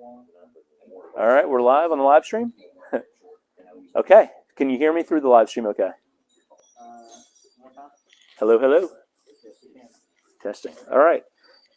All right, we're live on the live stream. Okay, can you hear me through the live stream? Okay. Hello, hello. Testing. All right.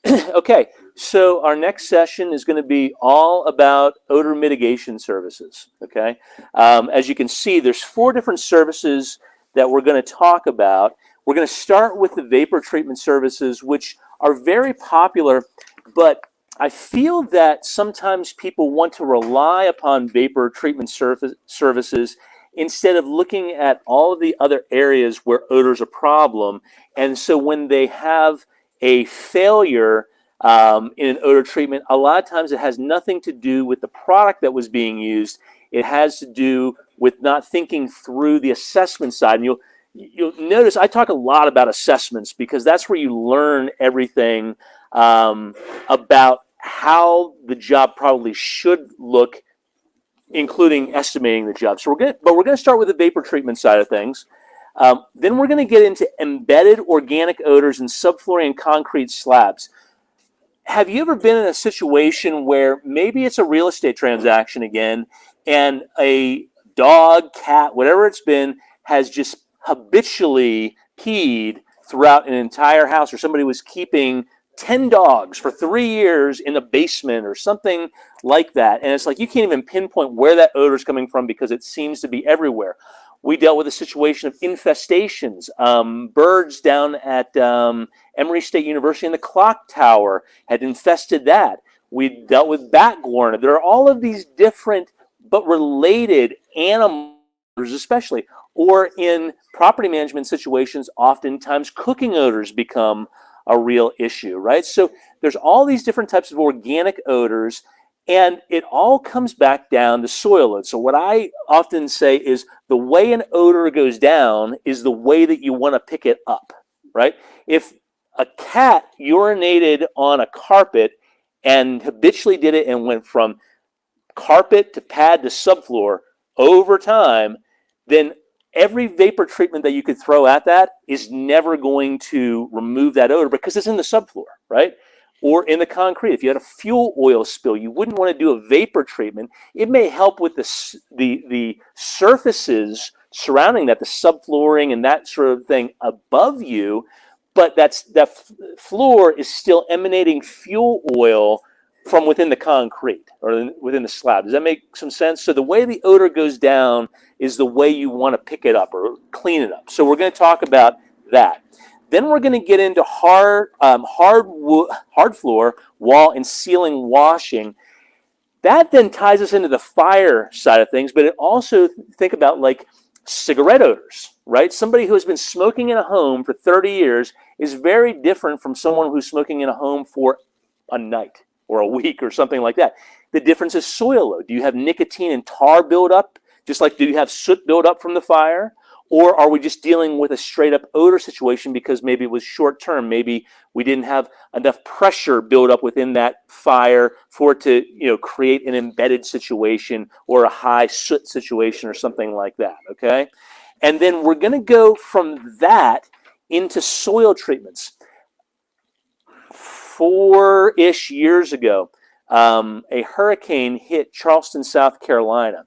Okay, so our next session is going to be all about odor mitigation services. Okay, as you can see, there's 4 different services that we're going to talk about. We're going to start with the vapor treatment services, which are very popular, but I feel that sometimes people want to rely upon vapor treatment services instead of looking at all of the other areas where odor is a problem. And so when they have a failure in an odor treatment, a lot of times it has nothing to do with the product that was being used. It has to do with not thinking through the assessment side. And you'll notice I talk a lot about assessments because that's where you learn everything about how the job probably should look, including estimating the job. So we're going to start with the vapor treatment side of things. Then we're going to get into embedded organic odors in subflooring and concrete slabs. Have you ever been in a situation where maybe it's a real estate transaction again, and a dog, cat, whatever it's been, has just habitually peed throughout an entire house, or somebody was keeping 10 dogs for 3 years in a basement or something like that, and it's like you can't even pinpoint where that odor is coming from because it seems to be everywhere. We dealt with a situation of infestations. Birds down at Emory State University in the clock tower had infested that. We dealt with bat guano. There are all of these different but related animals, especially, or in property management situations, oftentimes cooking odors become a real issue, right? So there's all these different types of organic odors, and it all comes back down to soil load. So what I often say is the way an odor goes down is the way that you want to pick it up, right? If a cat urinated on a carpet and habitually did it and went from carpet to pad to subfloor over time, then every vapor treatment that you could throw at that is never going to remove that odor because it's in the subfloor, right? Or in the concrete. If you had a fuel oil spill, you wouldn't want to do a vapor treatment. It may help with the surfaces surrounding that, the subflooring and that sort of thing above you, but that floor is still emanating fuel oil from within the concrete or within the slab. Does that make some sense? So the way the odor goes down is the way you want to pick it up or clean it up. So we're going to talk about that. Then we're going to get into hard floor, wall, and ceiling washing. That then ties us into the fire side of things, but it also think about like cigarette odors, right? Somebody who has been smoking in a home for 30 years is very different from someone who's smoking in a home for a night or a week or something like that. The difference is soil load. Do you have nicotine and tar buildup? Just like do you have soot buildup from the fire? Or are we just dealing with a straight up odor situation because maybe it was short term? Maybe we didn't have enough pressure build up within that fire for it to create an embedded situation or a high soot situation or something like that, okay? And then we're going to go from that into soil treatments. 4-ish years ago, a hurricane hit Charleston, South Carolina.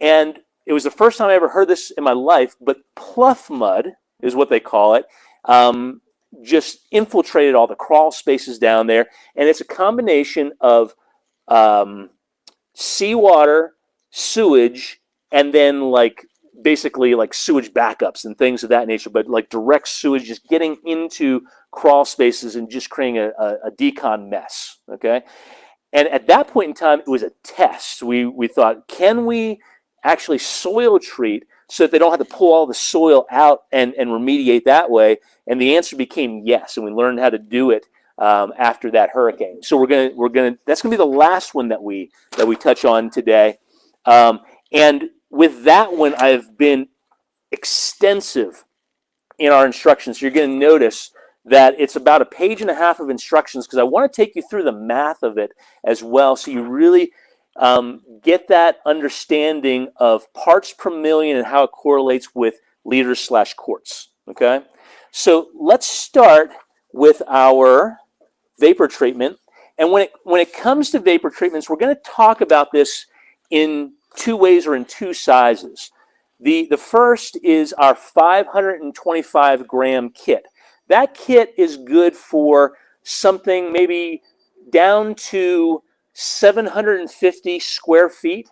And it was the first time I ever heard this in my life, but pluff mud is what they call it, just infiltrated all the crawl spaces down there. And it's a combination of seawater, sewage, and then basically sewage backups and things of that nature, but like direct sewage just getting into crawl spaces and just creating a decon mess, okay? And at that point in time, it was a test. We thought, can we actually soil treat so that they don't have to pull all the soil out and remediate that way? And the answer became yes, and we learned how to do it after that hurricane. So that's gonna be the last one that we touch on today. And with that one, I've been extensive in our instructions. So you're going to notice that it's about 1.5 pages of instructions because I want to take you through the math of it as well, so you really get that understanding of parts per million and how it correlates with liters/quarts. Okay, so let's start with our vapor treatment. And when it comes to vapor treatments, we're going to talk about this in two ways or in two sizes. The first is our 525 gram kit. That kit is good for something maybe down to 750 square feet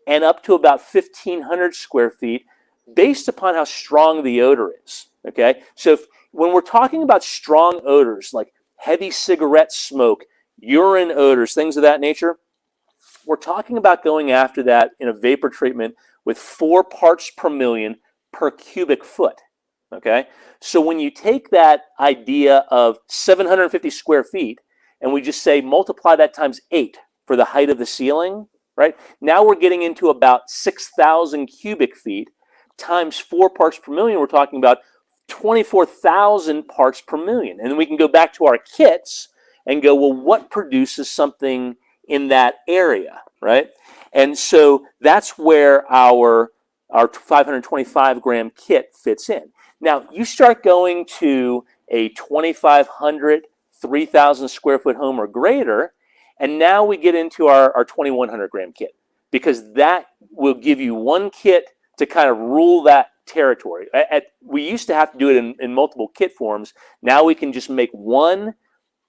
and up to about 1,500 square feet based upon how strong the odor is, okay? So when we're talking about strong odors like heavy cigarette smoke, urine odors, things of that nature, we're talking about going after that in a vapor treatment with 4 parts per million per cubic foot, okay? So when you take that idea of 750 square feet and we just say multiply that times 8 for the height of the ceiling, right? Now we're getting into about 6,000 cubic feet times 4 parts per million. We're talking about 24,000 parts per million. And then we can go back to our kits and go, well, what produces something in that area, right? And so that's where our 525 gram kit fits in. Now, you start going to a 2,500, 3,000 square foot home or greater, and now we get into our 2,100 gram kit, because that will give you one kit to kind of rule that territory. We used to have to do it in multiple kit forms. Now we can just make one,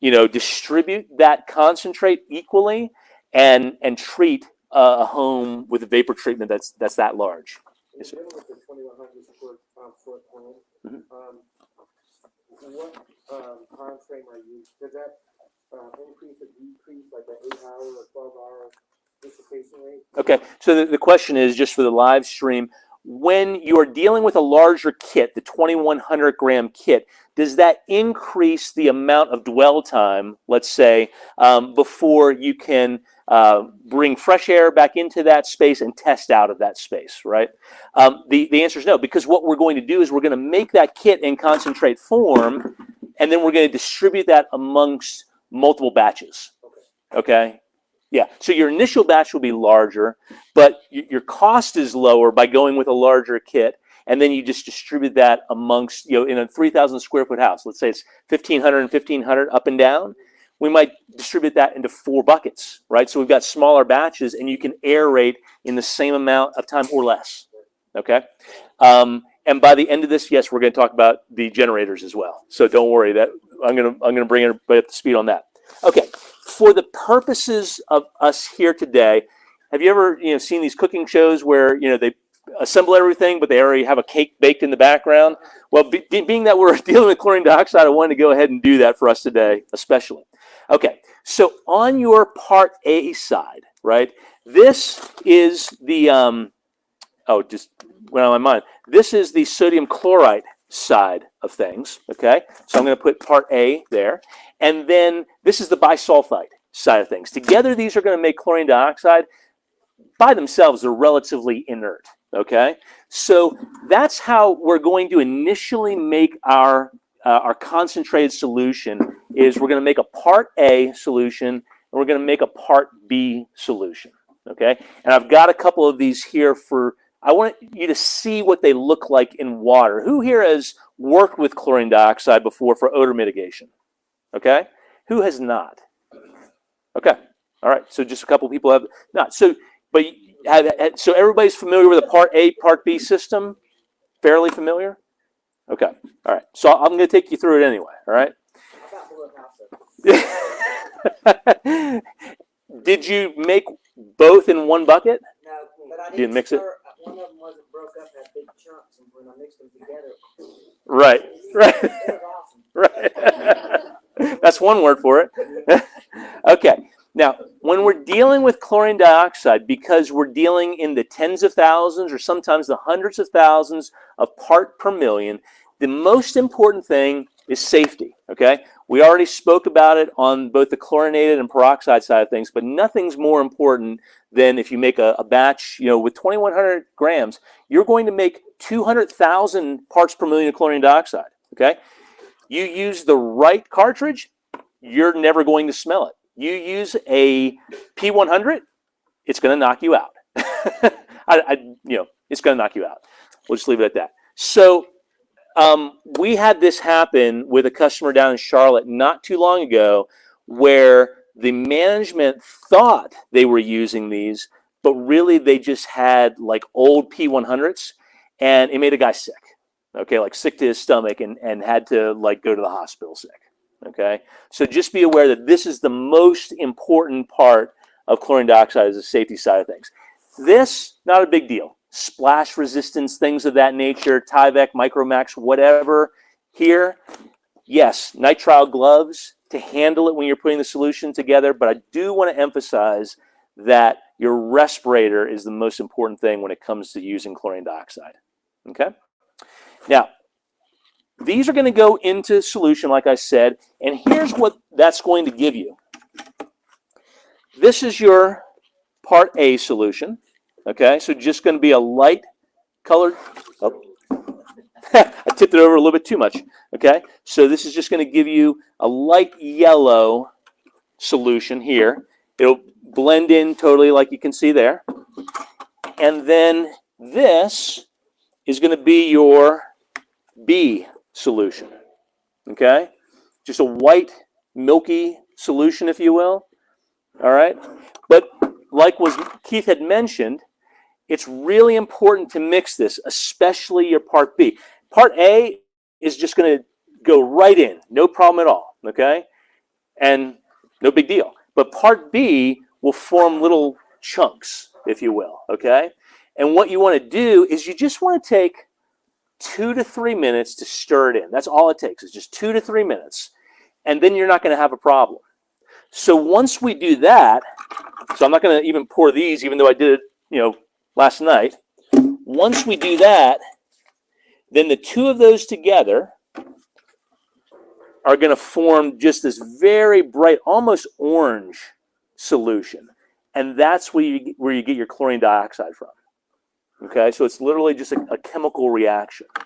distribute that concentrate equally and treat a home with a vapor treatment that's that large. Yes, sir. With the 2,100 square foot home, what time frame are you? Does that increase or decrease like an 8-hour or 12-hour dissipation rate? Okay, so the question is, just for the live stream, when you're dealing with a larger kit, the 2,100 gram kit, does that increase the amount of dwell time, let's say, before you can bring fresh air back into that space and test out of that space, right? The answer is no, because what we're going to do is we're going to make that kit in concentrate form, and then we're going to distribute that amongst multiple batches, okay? Yeah, so your initial batch will be larger, but your cost is lower by going with a larger kit, and then you just distribute that amongst, in a 3,000 square foot house. Let's say it's 1,500 and 1,500 up and down. We might distribute that into 4 buckets, right? So we've got smaller batches, and you can aerate in the same amount of time or less, okay? And by the end of this, yes, we're going to talk about the generators as well. So don't worry, that I'm going to bring everybody up to speed on that. Okay. For the purposes of us here today, have you ever seen these cooking shows where they assemble everything, but they already have a cake baked in the background? Well, being that we're dealing with chlorine dioxide, I wanted to go ahead and do that for us today, especially. Okay, so on your part A side, right? This is the just went out of my mind. This is the sodium chloride side of things, okay? So I'm going to put part A there. And then this is the bisulfite side of things. Together, these are going to make chlorine dioxide. By themselves, they're relatively inert, okay? So that's how we're going to initially make our concentrated solution, is we're going to make a part A solution, and we're going to make a part B solution, okay? And I've got a couple of these here I want you to see what they look like in water. Who here has worked with chlorine dioxide before for odor mitigation? Okay? Who has not? Okay. All right. So just a couple people have not. So everybody's familiar with the part A, part B system? Fairly familiar? Okay. All right. So I'm going to take you through it anyway. All right? Did you make both in one bucket? No, but I didn't mix it. One of them wasn't broke up in big chunks, and when I mixed them together, Right. it was awesome. Right. That's one word for it. Okay. Now, when we're dealing with chlorine dioxide, because we're dealing in the tens of thousands or sometimes the hundreds of thousands of part per million, the most important thing is safety, okay? We already spoke about it on both the chlorinated and peroxide side of things, but nothing's more important than if you make a batch, with 2,100 grams, you're going to make 200,000 parts per million of chlorine dioxide, okay? You use the right cartridge, you're never going to smell it. You use a P100, it's going to knock you out. It's going to knock you out. We'll just leave it at that. So we had this happen with a customer down in Charlotte not too long ago, where the management thought they were using these, but really they just had like old P100s, and it made a guy sick. Okay, like sick to his stomach, and had to like go to the hospital sick. Okay, so just be aware that this is the most important part of chlorine dioxide, is the safety side of things. This, not a big deal. Splash resistance, things of that nature, Tyvek, Micromax, whatever. Here, yes, nitrile gloves to handle it when you're putting the solution together, but I do want to emphasize that your respirator is the most important thing when it comes to using chlorine dioxide. Okay? Now, these are going to go into solution, like I said, and here's what that's going to give you. This is your part A solution. Okay, so just going to be a light colored. Oh. I tipped it over a little bit too much. Okay, so this is just going to give you a light yellow solution here. It'll blend in totally, like you can see there. And then this is going to be your B solution. Okay, just a white milky solution, if you will. All right, but like Keith had mentioned, it's really important to mix this, especially your part B. Part A is just going to go right in, no problem at all, okay? And no big deal. But part B will form little chunks, if you will, okay? And what you want to do is you just want to take 2 to 3 minutes to stir it in. That's all it takes, is just 2 to 3 minutes. And then you're not going to have a problem. So once we do that, so I'm not going to even pour these, even though I did it, last night. Once we do that, then the two of those together are going to form just this very bright, almost orange solution. And that's where you get your chlorine dioxide from. Okay, so it's literally just a chemical reaction. All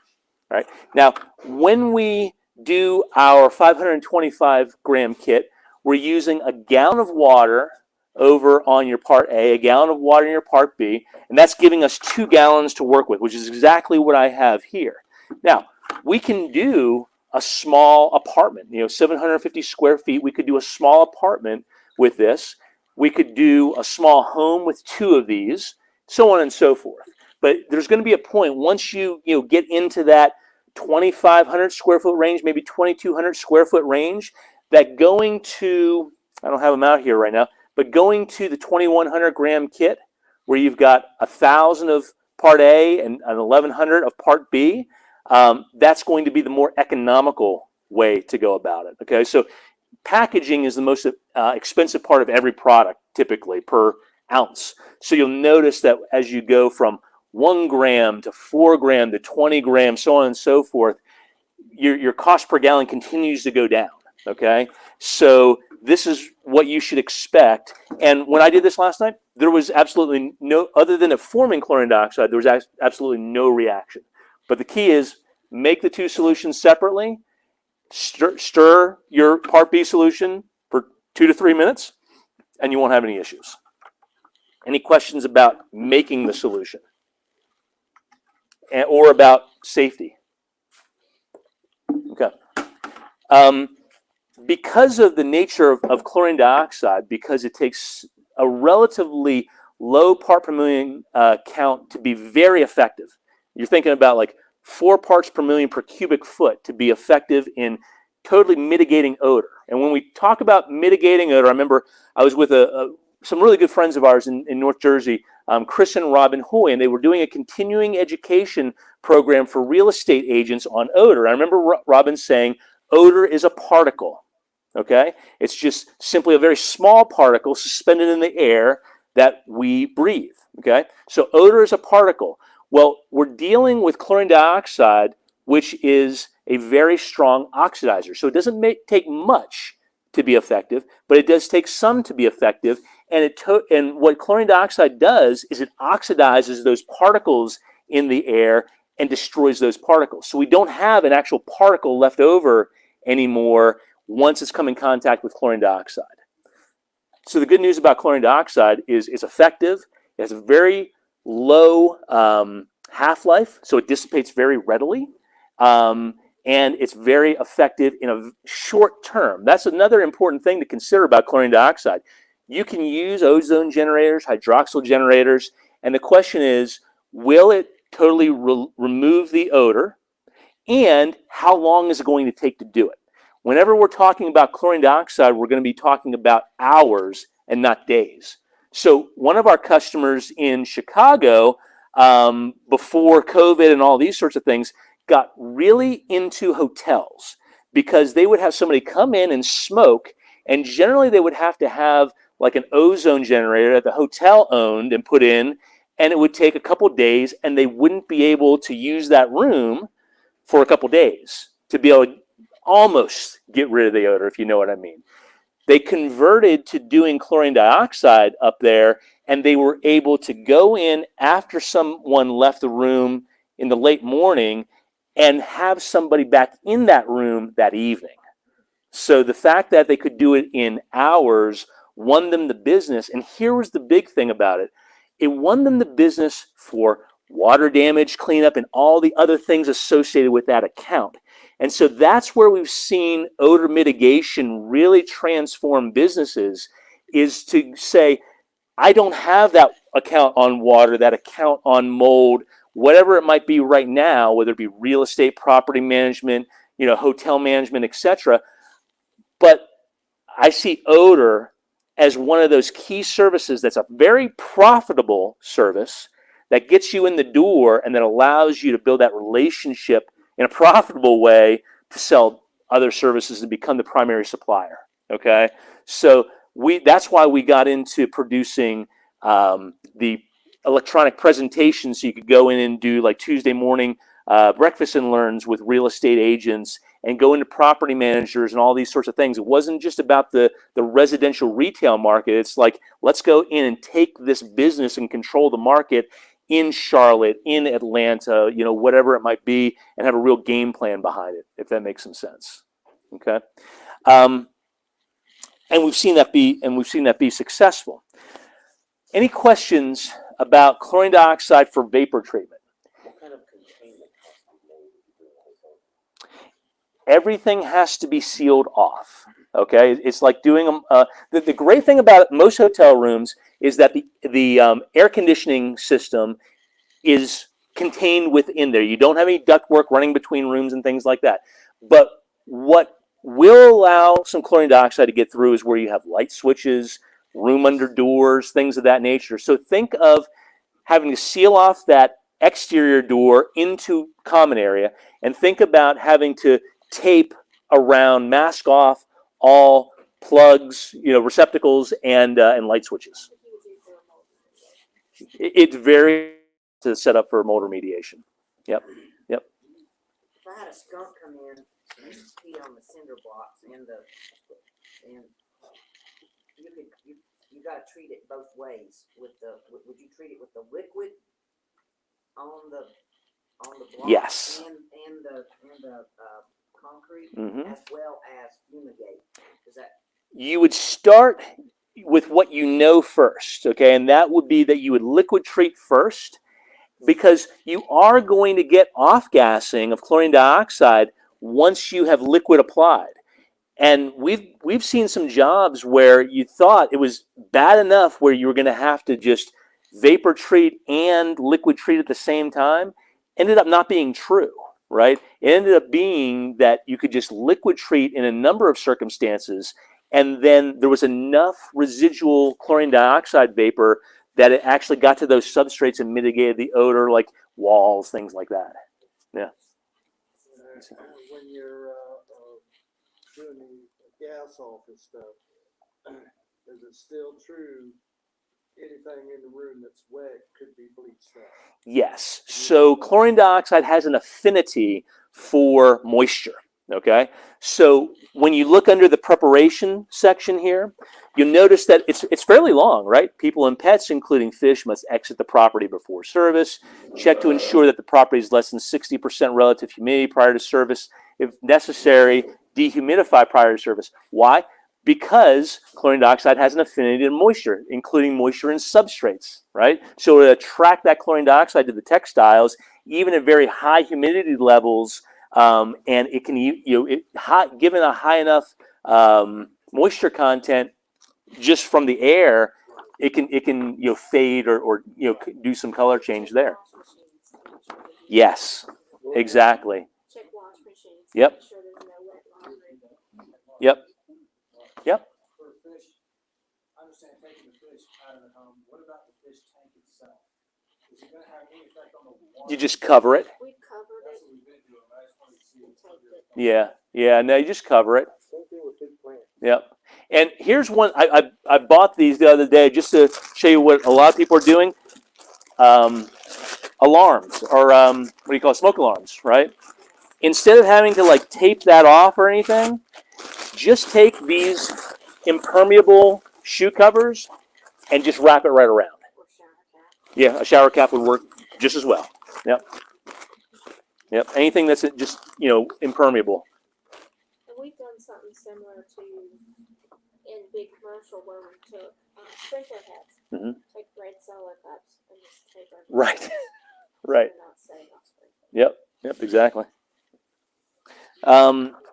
right. Now, when we do our 525 gram kit, we're using a gallon of water over on your part A, a gallon of water in your part B, and that's giving us 2 gallons to work with, which is exactly what I have here. Now, we can do a small apartment, 750 square feet. We could do a small apartment with this. We could do a small home with 2 of these, so on and so forth. But there's going to be a point once you get into that 2,500 square foot range, maybe 2,200 square foot range, that going to, I don't have them out here right now, but going to the 2,100 gram kit, where you've got 1,000 of part A and 1,100 of part B, that's going to be the more economical way to go about it. Okay, so packaging is the most expensive part of every product, typically per ounce. So you'll notice that as you go from 1 gram to 4 gram to 20 grams, so on and so forth, your cost per gallon continues to go down. Okay, so this is what you should expect. And when I did this last night, there was absolutely no, other than it forming chlorine dioxide, there was absolutely no reaction. But the key is make the 2 solutions separately, stir your part B solution for 2 to 3 minutes, and you won't have any issues. Any questions about making the solution or about safety? Okay. Because of the nature of chlorine dioxide, because it takes a relatively low part per million count to be very effective. You're thinking about like 4 parts per million per cubic foot to be effective in totally mitigating odor. And when we talk about mitigating odor, I remember I was with some really good friends of ours in North Jersey, Chris and Robin Hoy, and they were doing a continuing education program for real estate agents on odor. I remember Robin saying, odor is a particle. Okay, it's just simply a very small particle suspended in the air that we breathe. Okay, so odor is a particle. Well, we're dealing with chlorine dioxide, which is a very strong oxidizer. So it doesn't take much to be effective, but it does take some to be effective. And what chlorine dioxide does is it oxidizes those particles in the air and destroys those particles. So we don't have an actual particle left over anymore once it's come in contact with chlorine dioxide. So the good news about chlorine dioxide is it's effective. It has a very low half-life, so it dissipates very readily. And and it's very effective in a short term. That's another important thing to consider about chlorine dioxide. You can use ozone generators, hydroxyl generators, and the question is, will it totally remove the odor, and how long is it going to take to do it? Whenever we're talking about chlorine dioxide, we're going to be talking about hours and not days. So one of our customers in Chicago, before COVID and all these sorts of things, got really into hotels because they would have somebody come in and smoke, and generally they would have to have like an ozone generator that the hotel owned and put in, and it would take a couple days, and they wouldn't be able to use that room for a couple days to be able to almost get rid of the odor, if you know what I mean. They converted to doing chlorine dioxide up there, and they were able to go in after someone left the room in the late morning and have somebody back in that room that evening. So the fact that they could do it in hours won them the business. And here was the big thing about it. It won them the business for water damage cleanup and all the other things associated with that account. And so that's where we've seen odor mitigation really transform businesses, is to say, I don't have that account on water, that account on mold, whatever it might be right now, whether it be real estate, property management, hotel management, etc. But I see odor as one of those key services that's a very profitable service that gets you in the door and that allows you to build that relationship in a profitable way to sell other services and become the primary supplier. Okay, so that's why we got into producing the electronic presentations, so you could go in and do like Tuesday morning breakfast and learns with real estate agents and go into property managers and all these sorts of things. It wasn't just about the residential retail market. It's like, let's go in and take this business and control the market in Charlotte, in Atlanta, whatever it might be, and have a real game plan behind it, if that makes some sense. Okay, and we've seen that be successful. Any questions about chlorine dioxide for vapor treatment? What kind of containment has to be made if you do it? Everything has to be sealed off. Okay, it's like doing them. The great thing about most hotel rooms is that the air conditioning system is contained within there. You don't have any ductwork running between rooms and things like that. But what will allow some chlorine dioxide to get through is where you have light switches, room under doors, things of that nature. So think of having to seal off that exterior door into common area, and think about having to tape around, mask off all plugs, receptacles, and light switches. It's very to set up for mold remediation. Yep. If I had a skunk come in and pee on the cinder blocks and you got to treat it both ways. Would you treat it with the liquid on the block? Yes. and the concrete, Mm-hmm. as well as fumigate? Is that? You would start with what you know first, okay, and that would be that you would liquid treat first, because you are going to get off-gassing of chlorine dioxide once you have liquid applied. And we've seen some jobs where you thought it was bad enough where you were going to have to just vapor treat and liquid treat at the same time. Ended up not being true, right? It ended up being that you could just liquid treat in a number of circumstances, and then there was enough residual chlorine dioxide vapor that it actually got to those substrates and mitigated the odor, like walls, things like that. Yeah. When you're doing the gas off and stuff, is it still true anything in the room that's wet could be bleached out? Yes. So chlorine dioxide has an affinity for moisture. Okay. So when you look under the preparation section here, you'll notice that it's fairly long, right? People and pets, including fish, must exit the property before service. Check to ensure that the property is less than 60% relative humidity prior to service. If necessary, dehumidify prior to service. Why? Because chlorine dioxide has an affinity to moisture, including moisture in substrates, right? So to attract that chlorine dioxide to the textiles, even at very high humidity levels, and it can given a high enough moisture content just from the air, it can fade or do some color change there. Yes, exactly. Check wash machines. Yep. Make sure there's no wet laundry. Yep. Yep. For fish, I understand taking the fish out of the home. What about the fish tank itself? Is it going to have any effect on the water? You just cover it. We've covered That's it what we've been doing. I just wanted to see and taped it. Yeah. Yeah. No, you just cover it. Same thing with big plants. Yep. And here's one. I bought these the other day just to show you what a lot of people are doing. Alarms, or what do you call it? Smoke alarms, right? Instead of having to like tape that off or anything, just take these impermeable shoe covers and just wrap it right around. Or shower cap. Yeah, a shower cap would work just as well. Yep. Yep. Anything that's just impermeable. And we've done something similar to in big commercial where we took sprinkler heads, Mhm. take red Solo cups, and just tape over. Right. Right. Not setting off sprinkler. Yep. Yep. Exactly.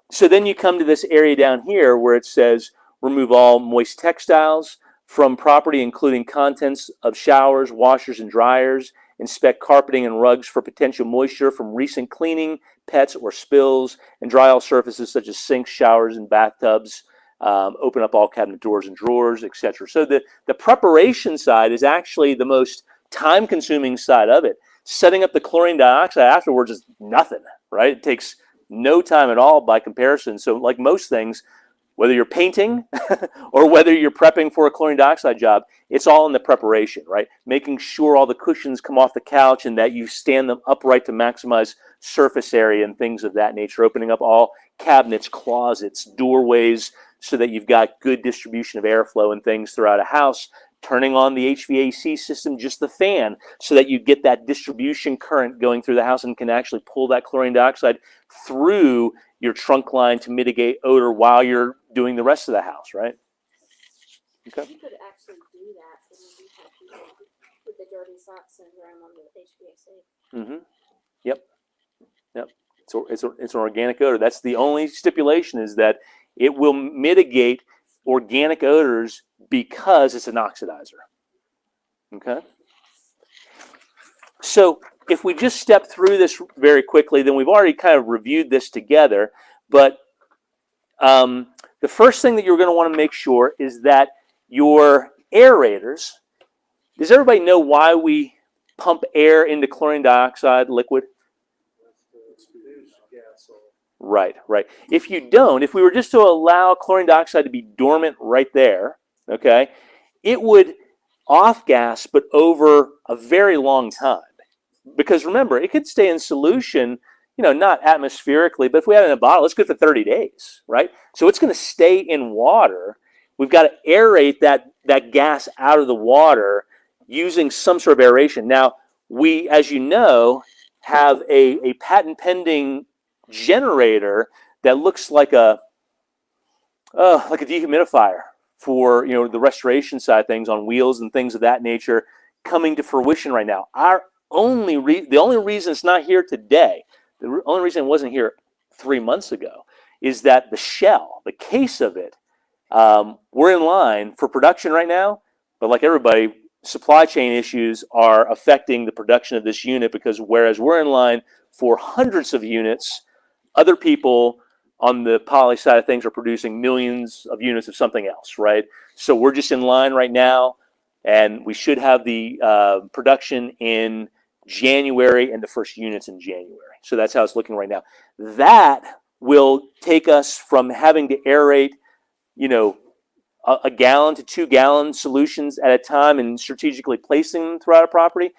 So then you come to this area down here where it says remove all moist textiles from property, including contents of showers, washers, and dryers. Inspect carpeting and rugs for potential moisture from recent cleaning, pets, or spills, and dry all surfaces such as sinks, showers, and bathtubs. Open up all cabinet doors and drawers, etc. So the preparation side is actually the most time-consuming side of it. Setting up the chlorine dioxide afterwards is nothing, right? It takes no time at all by comparison. So like most things, whether you're painting or whether you're prepping for a chlorine dioxide job, it's all in the preparation, right? Making sure all the cushions come off the couch and that you stand them upright to maximize surface area and things of that nature. Opening up all cabinets, closets, doorways so that you've got good distribution of airflow and things throughout a house. Turning on the HVAC system, just the fan, so that you get that distribution current going through the house and can actually pull that chlorine dioxide through your trunk line to mitigate odor while you're doing the rest of the house, right? Okay. You could actually do that and you have people with the dirty socks syndrome on the HVAC. Mm-hmm. Yep. Yep. It's an organic odor. That's the only stipulation, is that it will mitigate organic odors because it's an oxidizer. Okay. So if we just step through this very quickly, then we've already kind of reviewed this together. But the first thing that you're going to want to make sure is that your aerators. Does everybody know why we pump air into chlorine dioxide liquid? Right, right. If you don't, if we were just to allow chlorine dioxide to be dormant right there, okay, it would off-gas, but over a very long time. Because remember, it could stay in solution, not atmospherically, but if we had it in a bottle, it's good for 30 days, right? So it's going to stay in water. We've got to aerate that gas out of the water using some sort of aeration. Now, we, as you know, have a patent-pending generator that looks like a dehumidifier for the restoration side of things on wheels and things of that nature coming to fruition right now. The only reason it's not here today, the only reason it wasn't here 3 months ago, is that the shell, the case of it, we're in line for production right now, but like everybody, supply chain issues are affecting the production of this unit, because whereas we're in line for hundreds of units, other people on the poly side of things are producing millions of units of something else, right? So we're just in line right now, and we should have the production in January and the first units in January. So that's how it's looking right now. That will take us from having to aerate, a gallon to 2 gallon solutions at a time and strategically placing them throughout a property.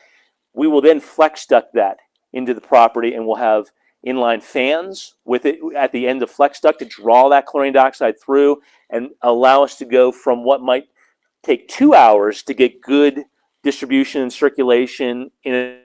We will then flex duct that into the property, and we'll have inline fans with it at the end of flex duct to draw that chlorine dioxide through and allow us to go from what might take 2 hours to get good distribution and circulation in a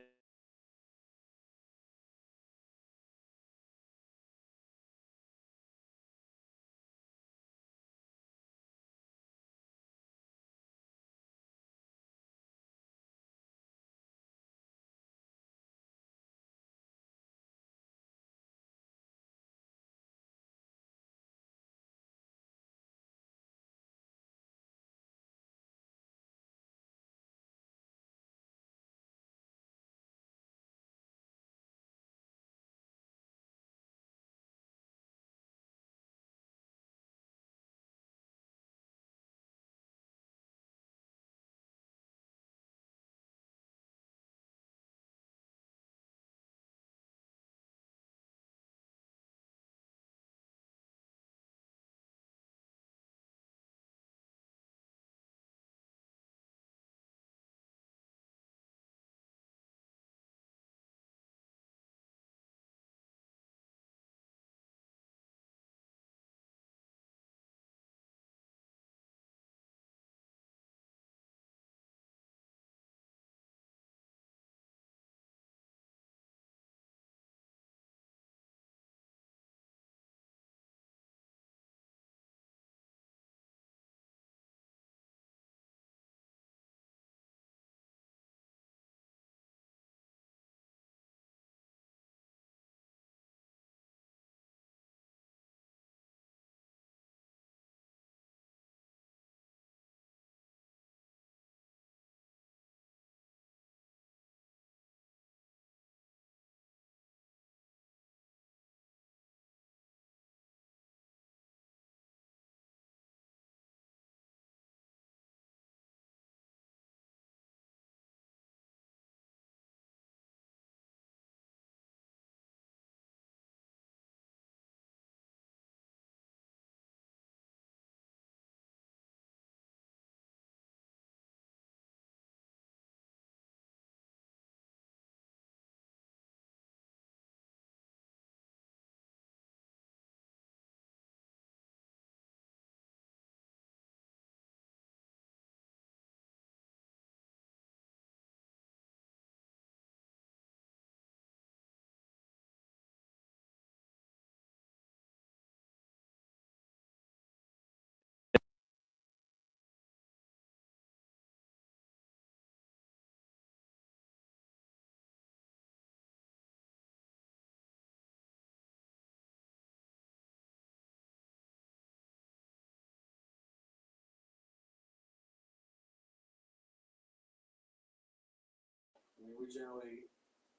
mean, we generally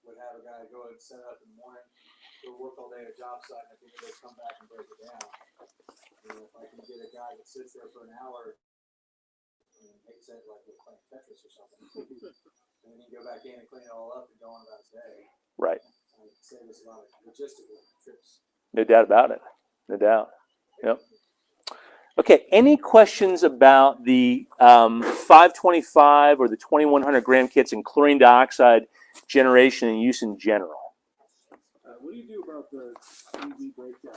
would have a guy go and set up in the morning, go work all day at a job site, and at the end of the day, come back and break it down. You know, if I can get a guy that sits there for an hour, and makes it like we're playing Tetris or something, and then he can go back in and clean it all up and go on about his day. Right. Save us a lot of logistical trips. No doubt about it. No doubt. Yep. Okay. Any questions about the 525 or the 2100 gram kits and chlorine dioxide generation and use in general? What do you do about the UV breakdown?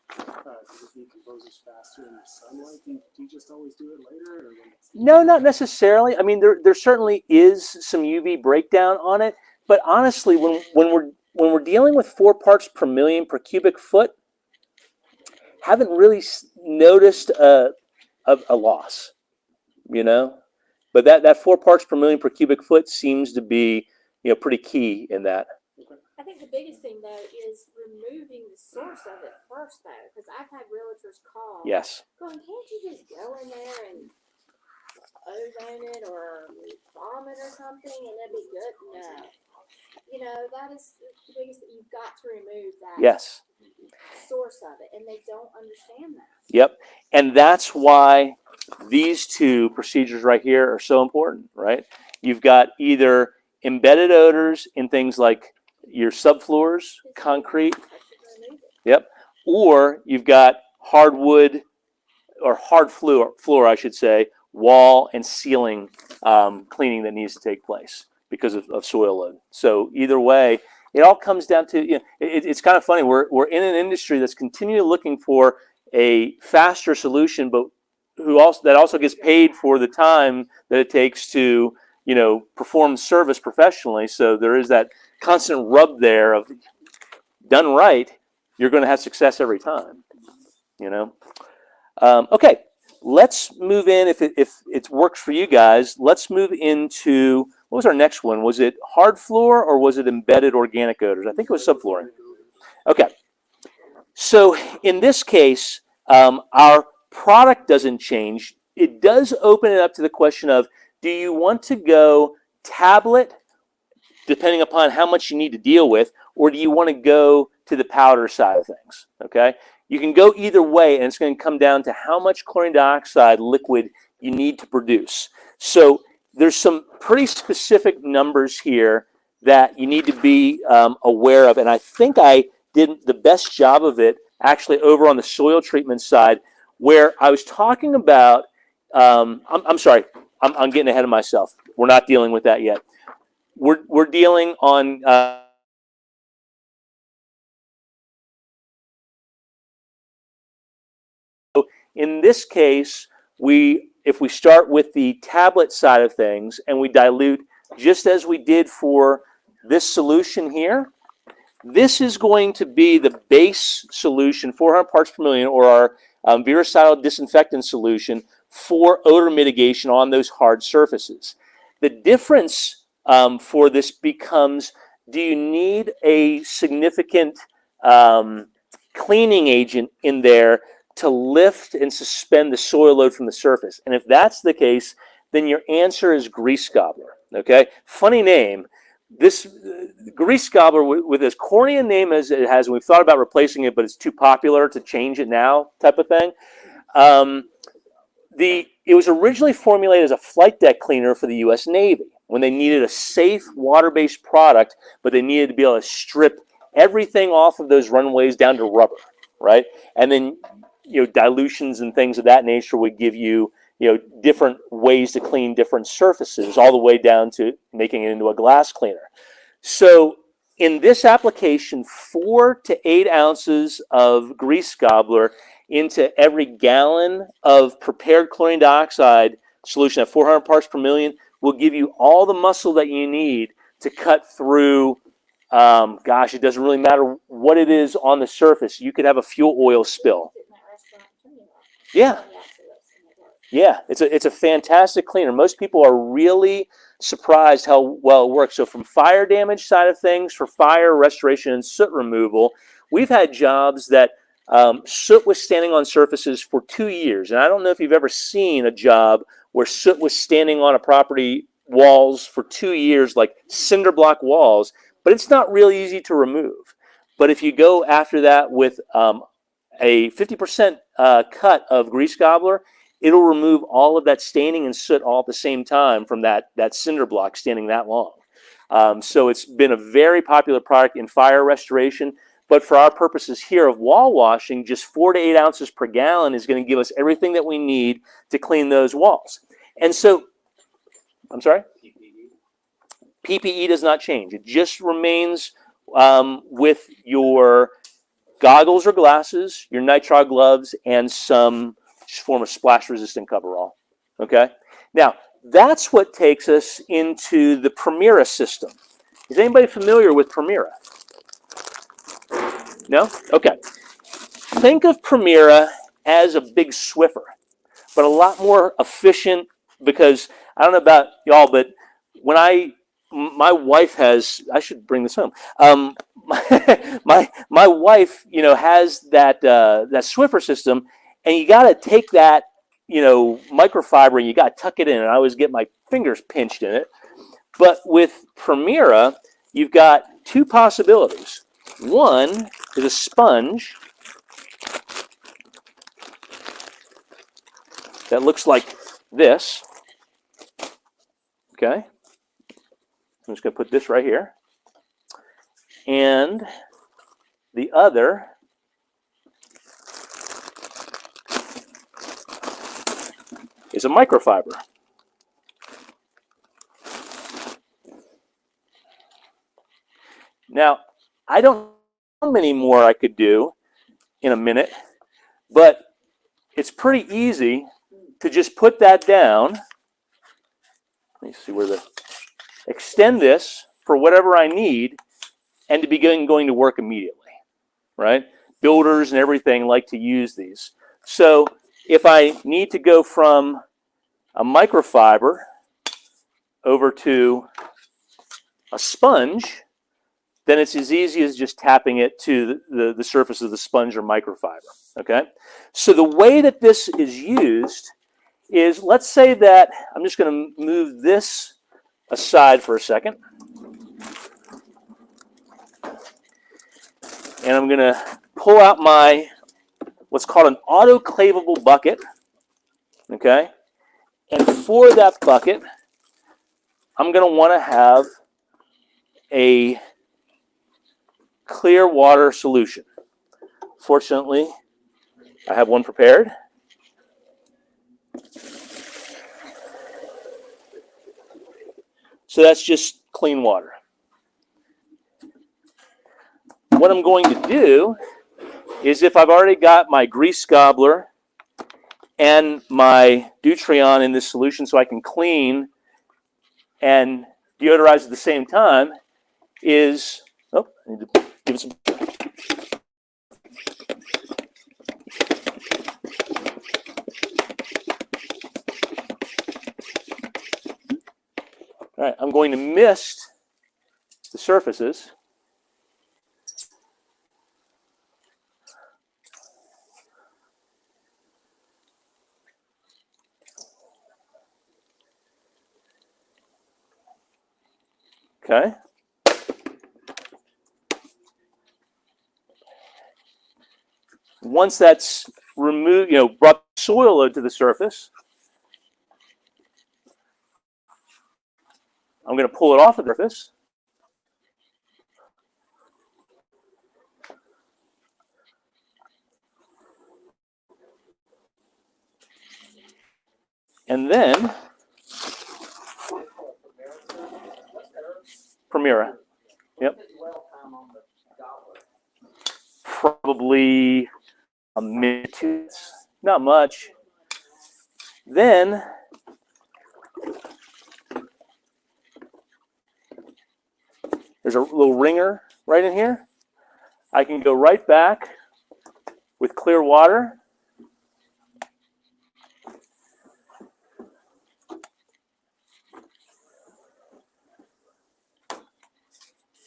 Because it decomposes faster in the sunlight. Do you just always do it later? Or No, not necessarily. I mean, there certainly is some UV breakdown on it, but honestly, when we're dealing with 4 parts per million per cubic foot, haven't really noticed a loss, you know. But that 4 parts per million per cubic foot seems to be, you know, pretty key in that. I think the biggest thing though is removing the source of it first though, because I've had realtors call. Yes. Going, can't you just go in there and ozone it or bomb it or something and it'd be good? No. You know, that is the biggest thing. You've got to remove that Yes. source of it, and they don't understand that. Yep. And that's why these two procedures right here are so important, right? You've got either embedded odors in things like your subfloors, concrete, yep, or you've got hardwood or hard floor, I should say, wall and ceiling cleaning that needs to take place because of soil load. So either way, it all comes down to, you know, it's kind of funny. We're in an industry that's continually looking for a faster solution, but that also gets paid for the time that it takes to, you know, perform service professionally. So there is that constant rub there of, done right, you're going to have success every time, you know. Okay, let's move in, if it works for you guys, let's move into, what was our next one? Was it hard floor or was it embedded organic odors? I think it was subflooring. Okay, so in this case, our product doesn't change. It does open it up to the question of, do you want to go tablet, depending upon how much you need to deal with, or do you want to go to the powder side of things, okay? You can go either way, and it's going to come down to how much chlorine dioxide liquid you need to produce. So there's some pretty specific numbers here that you need to be aware of, and I think I did the best job of it actually over on the soil treatment side, where I was talking about, I'm sorry, I'm getting ahead of myself. We're not dealing with that yet. We're dealing on in this case, if we start with the tablet side of things and we dilute just as we did for this solution here, this is going to be the base solution, 400 parts per million, or our virucidal disinfectant solution for odor mitigation on those hard surfaces. The difference for this becomes, do you need a significant cleaning agent in there to lift and suspend the soil load from the surface? And if that's the case, then your answer is grease gobbler. Okay, funny name. This grease gobbler, with as corny a name as it has, and we've thought about replacing it, but it's too popular to change it now, type of thing. It was originally formulated as a flight deck cleaner for the U.S. Navy when they needed a safe water-based product, but they needed to be able to strip everything off of those runways down to rubber, right? And then, you know, dilutions and things of that nature would give you, you know, different ways to clean different surfaces, all the way down to making it into a glass cleaner. So in this application, 4 to 8 ounces of grease gobbler into every gallon of prepared chlorine dioxide solution at 400 parts per million will give you all the muscle that you need to cut through, gosh, it doesn't really matter what it is on the surface. You could have a fuel oil spill. Yeah. Yeah, it's a fantastic cleaner. Most people are really surprised how well it works. So from fire damage side of things, for fire restoration and soot removal, we've had jobs that soot was standing on surfaces for 2 years. And I don't know if you've ever seen a job where soot was standing on a property walls for 2 years, like cinder block walls, but it's not really easy to remove. But if you go after that with a 50% cut of grease gobbler, it'll remove all of that staining and soot all at the same time from that cinder block standing that long. So it's been a very popular product in fire restoration. But for our purposes here of wall washing, just 4 to 8 ounces per gallon is going to give us everything that we need to clean those walls. And so, I'm sorry? PPE does not change. It just remains with your goggles or glasses, your nitrile gloves, and some form of splash-resistant coverall. Okay? Now, that's what takes us into the Primera system. Is anybody familiar with Primera? No? Okay. Think of Primera as a big Swiffer, but a lot more efficient, because I don't know about y'all, but when my wife has, I should bring this home. My wife, has that Swiffer system, and you got to take that, microfiber, and you got to tuck it in. And I always get my fingers pinched in it. But with Primera, you've got two possibilities. One is a sponge that looks like this. Okay. I'm just going to put this right here. And the other is a microfiber. Now, I don't know how many more I could do in a minute, but it's pretty easy to just put that down. Let me see where extend this for whatever I need, and to begin going to work immediately, right? Builders and everything like to use these. So if I need to go from a microfiber over to a sponge, then it's as easy as just tapping it to the surface of the sponge or microfiber, okay? So the way that this is used is, let's say that, I'm just going to move this aside for a second. And I'm going to pull out my, what's called an autoclavable bucket, okay? And for that bucket, I'm going to want to have a clear water solution. Fortunately, I have one prepared. So that's just clean water. What I'm going to do is, if I've already got my grease gobbler and my Deuterion in this solution so I can clean and deodorize at the same time, is, oh, I need to give it some. All right, I'm going to mist the surfaces. Okay. Once that's removed, brought soil load to the surface, I'm going to pull it off the surface. And then, Primera. Yep. Probably a minute, not much. Then, there's a little ringer right in here. I can go right back with clear water.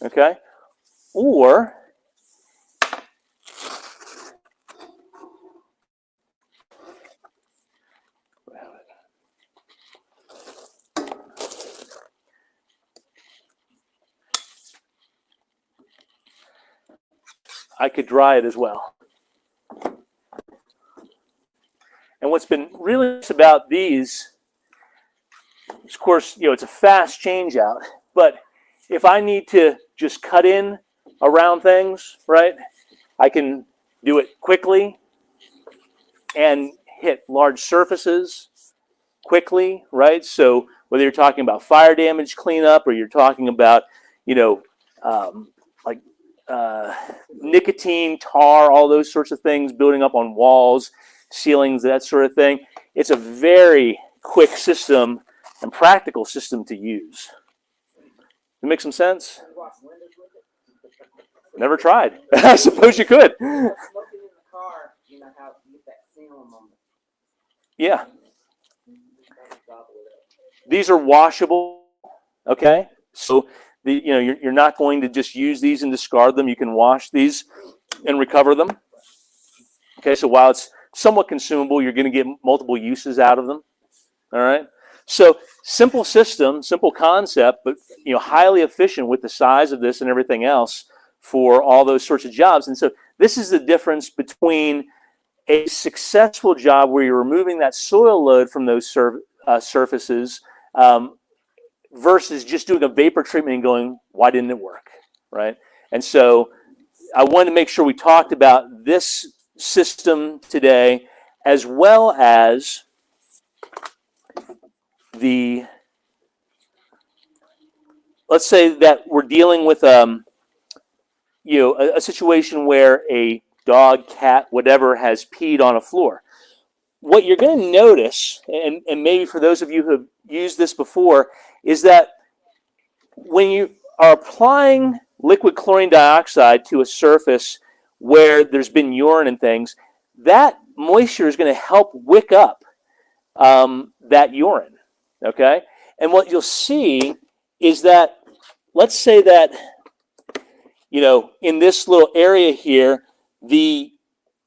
Okay? Or I could dry it as well. And what's been really nice about these, of course, it's a fast change out, but if I need to just cut in around things, right, I can do it quickly and hit large surfaces quickly, right? So whether you're talking about fire damage cleanup or you're talking about, like nicotine, tar, all those sorts of things building up on walls, ceilings, that sort of thing, it's a very quick system and practical system to use. Does it make some sense? You wash windows with it? Never tried. I suppose you could. Smoking in the car, you know how you get that film on the Yeah. Gobbler up. These are washable, okay? So you're not going to just use these and discard them. You can wash these and recover them. Okay, so while it's somewhat consumable, you're going to get multiple uses out of them. All right? So simple system, simple concept, but highly efficient with the size of this and everything else for all those sorts of jobs. And so this is the difference between a successful job where you're removing that soil load from those surfaces versus just doing a vapor treatment and going, why didn't it work, right? And so I wanted to make sure we talked about this system today, as well as let's say that we're dealing with a situation where a dog, cat, whatever has peed on a floor. What you're going to notice, and maybe for those of you who have used this before, is that when you are applying liquid chlorine dioxide to a surface where there's been urine and things, that moisture is going to help wick up that urine, okay? And what you'll see is that, let's say that, in this little area here, the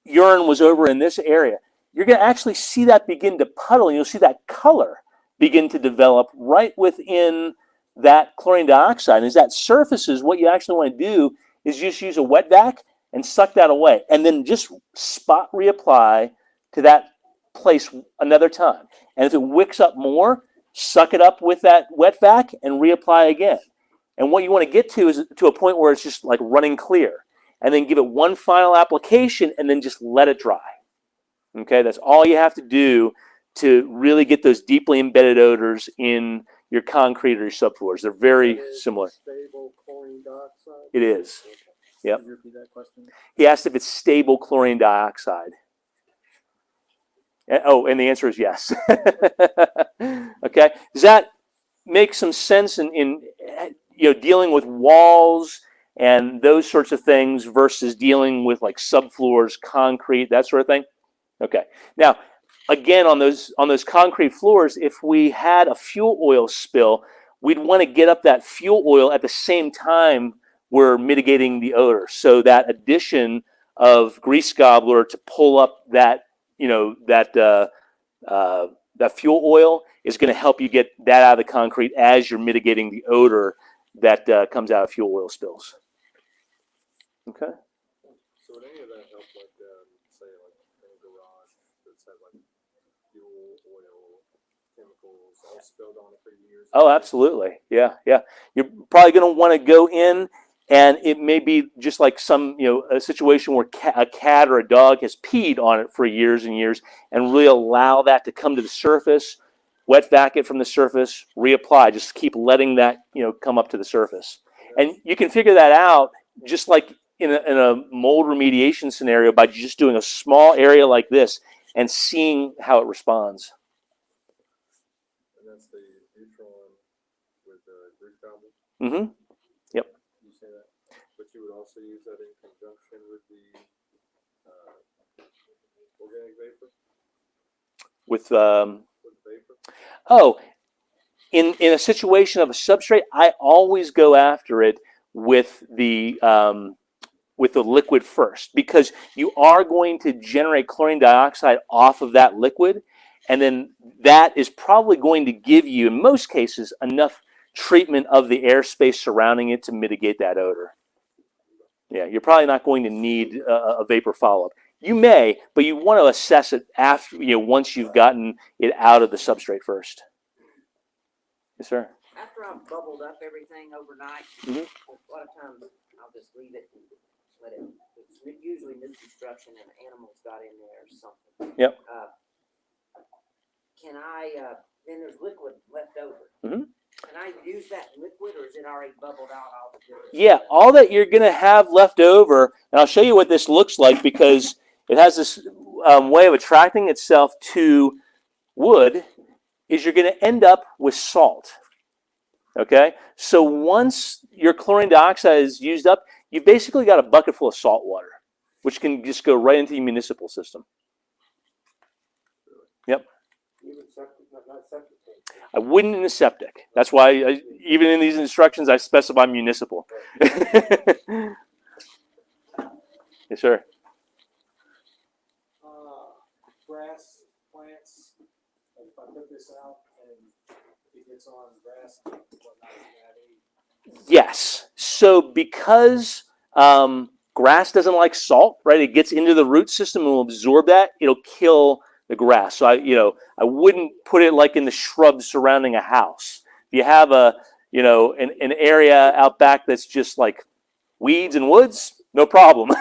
urine was over in this area. You're going to actually see that begin to puddle, and you'll see that color begin to develop right within that chlorine dioxide. And as that surfaces, what you actually want to do is just use a wet vac and suck that away, and then just spot reapply to that place another time. And if it wicks up more, suck it up with that wet vac and reapply again. And what you want to get to is to a point where it's just like running clear, and then give it one final application and then just let it dry. Okay, that's all you have to do to really get those deeply embedded odors in your concrete or your subfloors. They're very similar. Stable chlorine dioxide? It is. Yep. Can you repeat that question? He asked if it's stable chlorine dioxide. Oh, and the answer is yes. Okay, does that make some sense in dealing with walls and those sorts of things versus dealing with like subfloors, concrete, that sort of thing? Okay. Now, again, on those concrete floors, if we had a fuel oil spill, we'd want to get up that fuel oil at the same time we're mitigating the odor. So that addition of grease gobbler to pull up that that fuel oil is going to help you get that out of the concrete as you're mitigating the odor that comes out of fuel oil spills. Okay. So would any of that help, like, say, like in a garage that's had like fuel, oil, chemicals all spilled on it for years? Oh, absolutely. Yeah, yeah. You're probably going to want to go in, and it may be just like some, a situation where a cat or a dog has peed on it for years and years, and really allow that to come to the surface, wet vac it from the surface, reapply. Just keep letting that, come up to the surface. And you can figure that out just like in a mold remediation scenario by just doing a small area like this and seeing how it responds. And that's the neutron with the grease gobbler? Mm-hmm. Yep. You say that, but you would also use that in conjunction with the organic vapor? With Vapor? Oh, in a situation of a substrate, I always go after it with the liquid first, because you are going to generate chlorine dioxide off of that liquid, and then that is probably going to give you, in most cases, enough treatment of the airspace surrounding it to mitigate that odor. Yeah, you're probably not going to need a vapor follow-up. You may, but you want to assess it after, once you've gotten it out of the substrate first. Yes, sir. After I've bubbled up everything overnight, Mhm. a lot of times I'll just leave it and let it, it's usually new construction and animals got in there or something. Yep. Can I, then there's liquid left over. Mhm. Can I use that liquid or is it already bubbled out altogether? Yeah, all that you're going to have left over, and I'll show you what this looks like because it has this way of attracting itself to wood, is you're going to end up with salt. Okay? So once your chlorine dioxide is used up, you've basically got a bucket full of salt water, which can just go right into the municipal system. Yep. Even septic, not septic tank. I wouldn't in a septic. That's why, even in these instructions, I specify municipal. Yes, sir. Grass plants, like if I put this out and it gets on grass, whatnot, is gonna have Yes. So because grass doesn't like salt, right? It gets into the root system and will absorb that. It'll kill the grass. So I wouldn't put it like in the shrubs surrounding a house. If you have an area out back that's just like weeds and woods, no problem.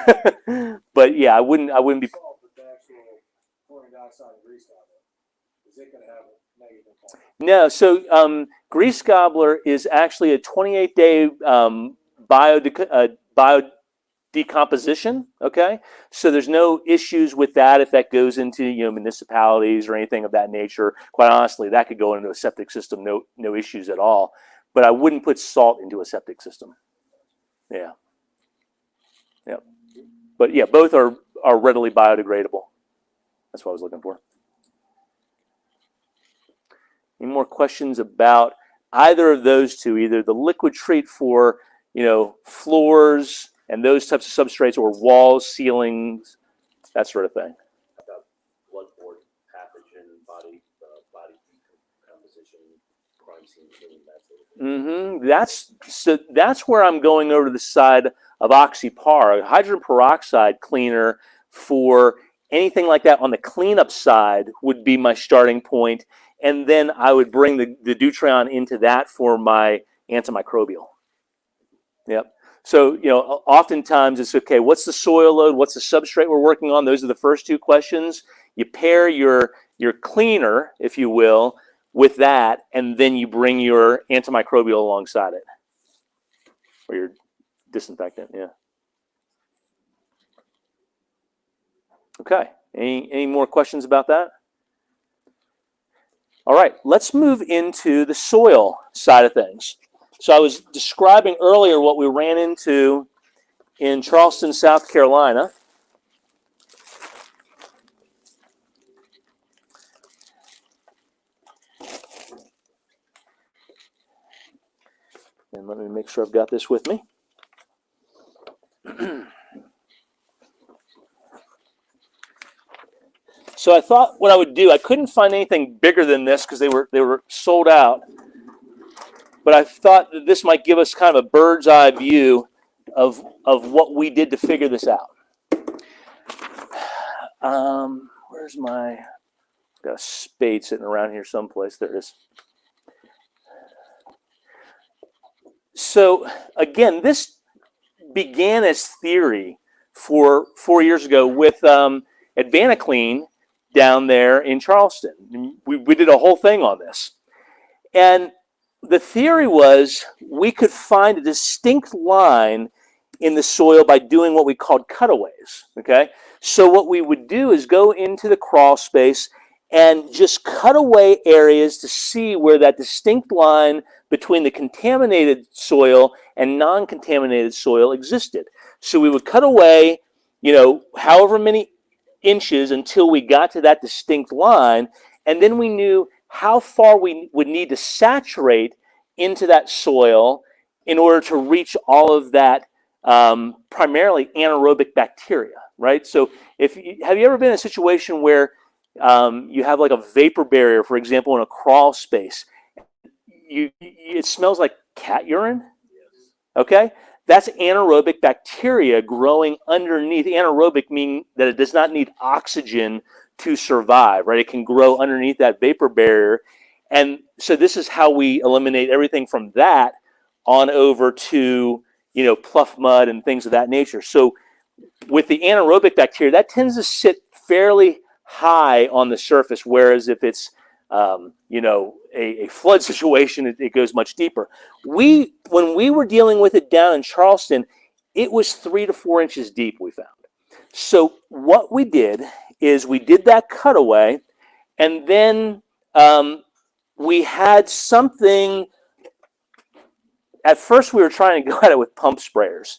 But yeah, I wouldn't be. salt with the actual chlorine dioxide and grease gobbler. Is it gonna have a negative impact? No, so grease gobbler is actually a 28-day biodecomposition. Okay, so there's no issues with that if that goes into municipalities or anything of that nature. Quite honestly, that could go into a septic system, no issues at all. But I wouldn't put salt into a septic system. Yeah. Yep. But yeah, both are readily biodegradable. That's what I was looking for. Any more questions about either of those two, either the liquid treat for, floors and those types of substrates, or walls, ceilings, that sort of thing? Bloodborne pathogen, body decomposition, crime scene killing, that sort of thing. That's where I'm going over to the side of oxypar, hydrogen peroxide cleaner for anything like that on the cleanup side would be my starting point. And then I would bring the Deuterion into that for my antimicrobial. Yep. So, oftentimes it's okay, what's the soil load? What's the substrate we're working on? Those are the first two questions. You pair your cleaner, if you will, with that, and then you bring your antimicrobial alongside it. Or your disinfectant, yeah. Okay. Any more questions about that? All right, let's move into the soil side of things. So I was describing earlier what we ran into in Charleston, South Carolina. And let me make sure I've got this with me. So I thought what I would do, I couldn't find anything bigger than this because they were sold out. But I thought that this might give us kind of a bird's eye view of what we did to figure this out. Where's my, got a spade sitting around here someplace. There it is. So again, this began as theory 4 years ago with Advanaclean down there in Charleston. We did a whole thing on this. And the theory was we could find a distinct line in the soil by doing what we called cutaways, okay? So what we would do is go into the crawl space and just cut away areas to see where that distinct line between the contaminated soil and non-contaminated soil existed. So we would cut away, however many inches until we got to that distinct line, and then we knew how far we would need to saturate into that soil in order to reach all of that primarily anaerobic bacteria, right? So have you ever been in a situation where you have like a vapor barrier, for example, in a crawl space? It smells like cat urine. Okay, that's anaerobic bacteria growing underneath. Anaerobic meaning that it does not need oxygen to survive, right? It can grow underneath that vapor barrier. And so this is how we eliminate everything from that on over to, pluff mud and things of that nature. So with the anaerobic bacteria, that tends to sit fairly high on the surface, whereas if it's a flood situation, it goes much deeper. When we were dealing with it down in Charleston, it was 3 to 4 inches deep, we found. So what we did is we did that cutaway, and then we had something. At first, we were trying to go at it with pump sprayers.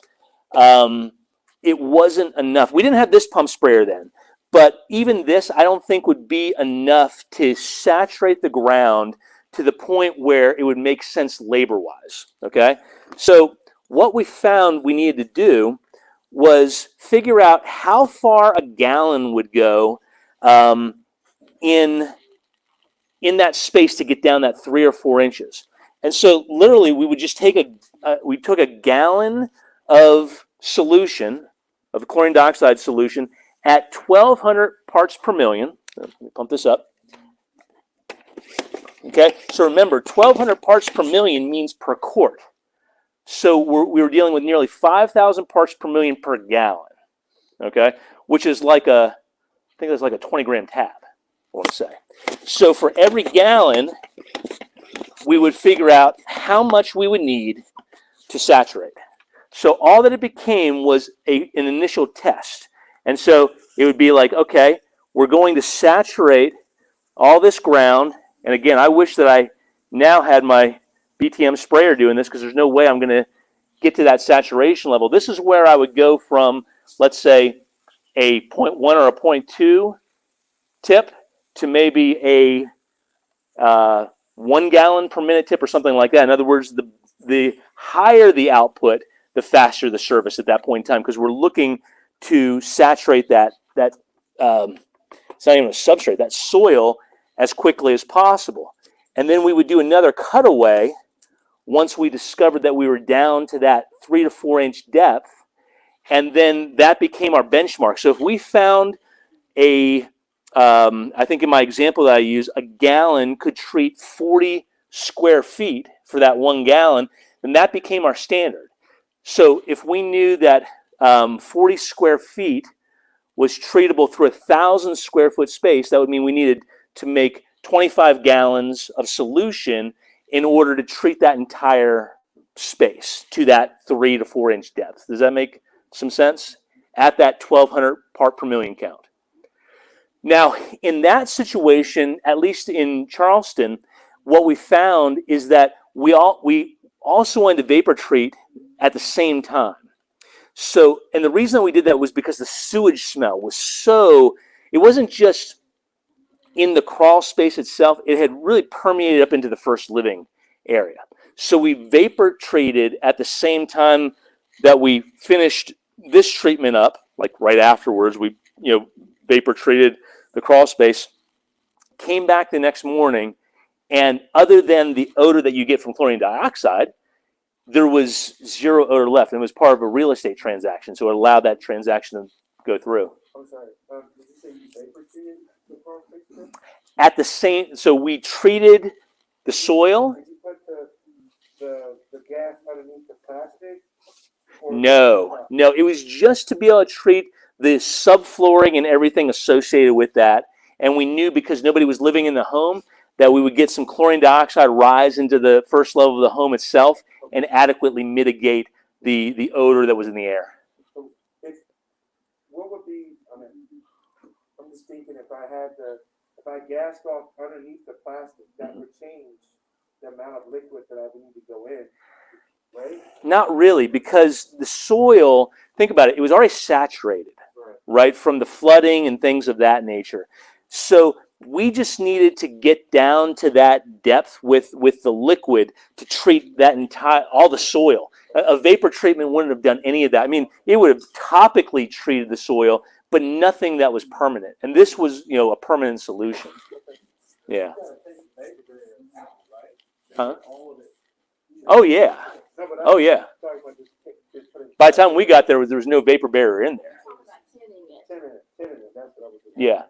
It wasn't enough. We didn't have this pump sprayer then. But even this, I don't think would be enough to saturate the ground to the point where it would make sense labor-wise, okay? So what we found we needed to do was figure out how far a gallon would go in that space to get down that 3 or 4 inches. And so literally we would just take we took a gallon of solution, of chlorine dioxide solution, at 1,200 parts per million. Let me pump this up. Okay, so remember, 1,200 parts per million means per quart. So we were dealing with nearly 5,000 parts per million per gallon. Okay, which is like I think that's like a 20-gram tab, I want to say. So for every gallon, we would figure out how much we would need to saturate. So all that it became was an initial test. And so it would be like, okay, we're going to saturate all this ground. And again, I wish that I now had my BTM sprayer doing this, because there's no way I'm going to get to that saturation level. This is where I would go from, let's say, a 0.1 or a 0.2 tip to maybe a 1 gallon per minute tip or something like that. In other words, the higher the output, the faster the service at that point in time, because we're looking to saturate that it's not even a substrate, that soil, as quickly as possible. And then we would do another cutaway once we discovered that we were down to that 3 to 4 inch depth, and then that became our benchmark. So if we found I think in my example that I use, a gallon could treat 40 square feet for that 1 gallon, then that became our standard. So if we knew that 40 square feet was treatable through 1,000 square foot space, that would mean we needed to make 25 gallons of solution in order to treat that entire space to that 3 to 4 inch depth. Does that make some sense? At that 1,200 part per million count. Now, in that situation, at least in Charleston, what we found is that we also wanted to vapor treat at the same time. So, and the reason we did that was because the sewage smell was it wasn't just in the crawl space itself, it had really permeated up into the first living area. So we vapor treated at the same time that we finished this treatment up, like right afterwards, we vapor treated the crawl space, came back the next morning, and other than the odor that you get from chlorine dioxide, there was zero odor left. And it was part of a real estate transaction, so it allowed that transaction to go through. I'm sorry, did you say you vapor treated the farm fixture? At the same, so we treated the soil. Did you put the gas underneath the plastic? No, it was just to be able to treat the subflooring and everything associated with that. And we knew, because nobody was living in the home, that we would get some chlorine dioxide rise into the first level of the home itself and adequately mitigate the odor that was in the air. So what would be, I'm just thinking, if I gassed off underneath the plastic, that would change the amount of liquid that I would need to go in, right? Not really, because the soil, think about it, it was already saturated, right, from the flooding and things of that nature. So we just needed to get down to that depth with the liquid to treat that all the soil. A vapor treatment wouldn't have done any of that. I mean, it would have topically treated the soil, but nothing that was permanent. And this was, a permanent solution. Yeah. Huh? Oh yeah. Oh yeah. By the time we got there was no vapor barrier in there. Talk about tinning it. That's what I was. Yeah.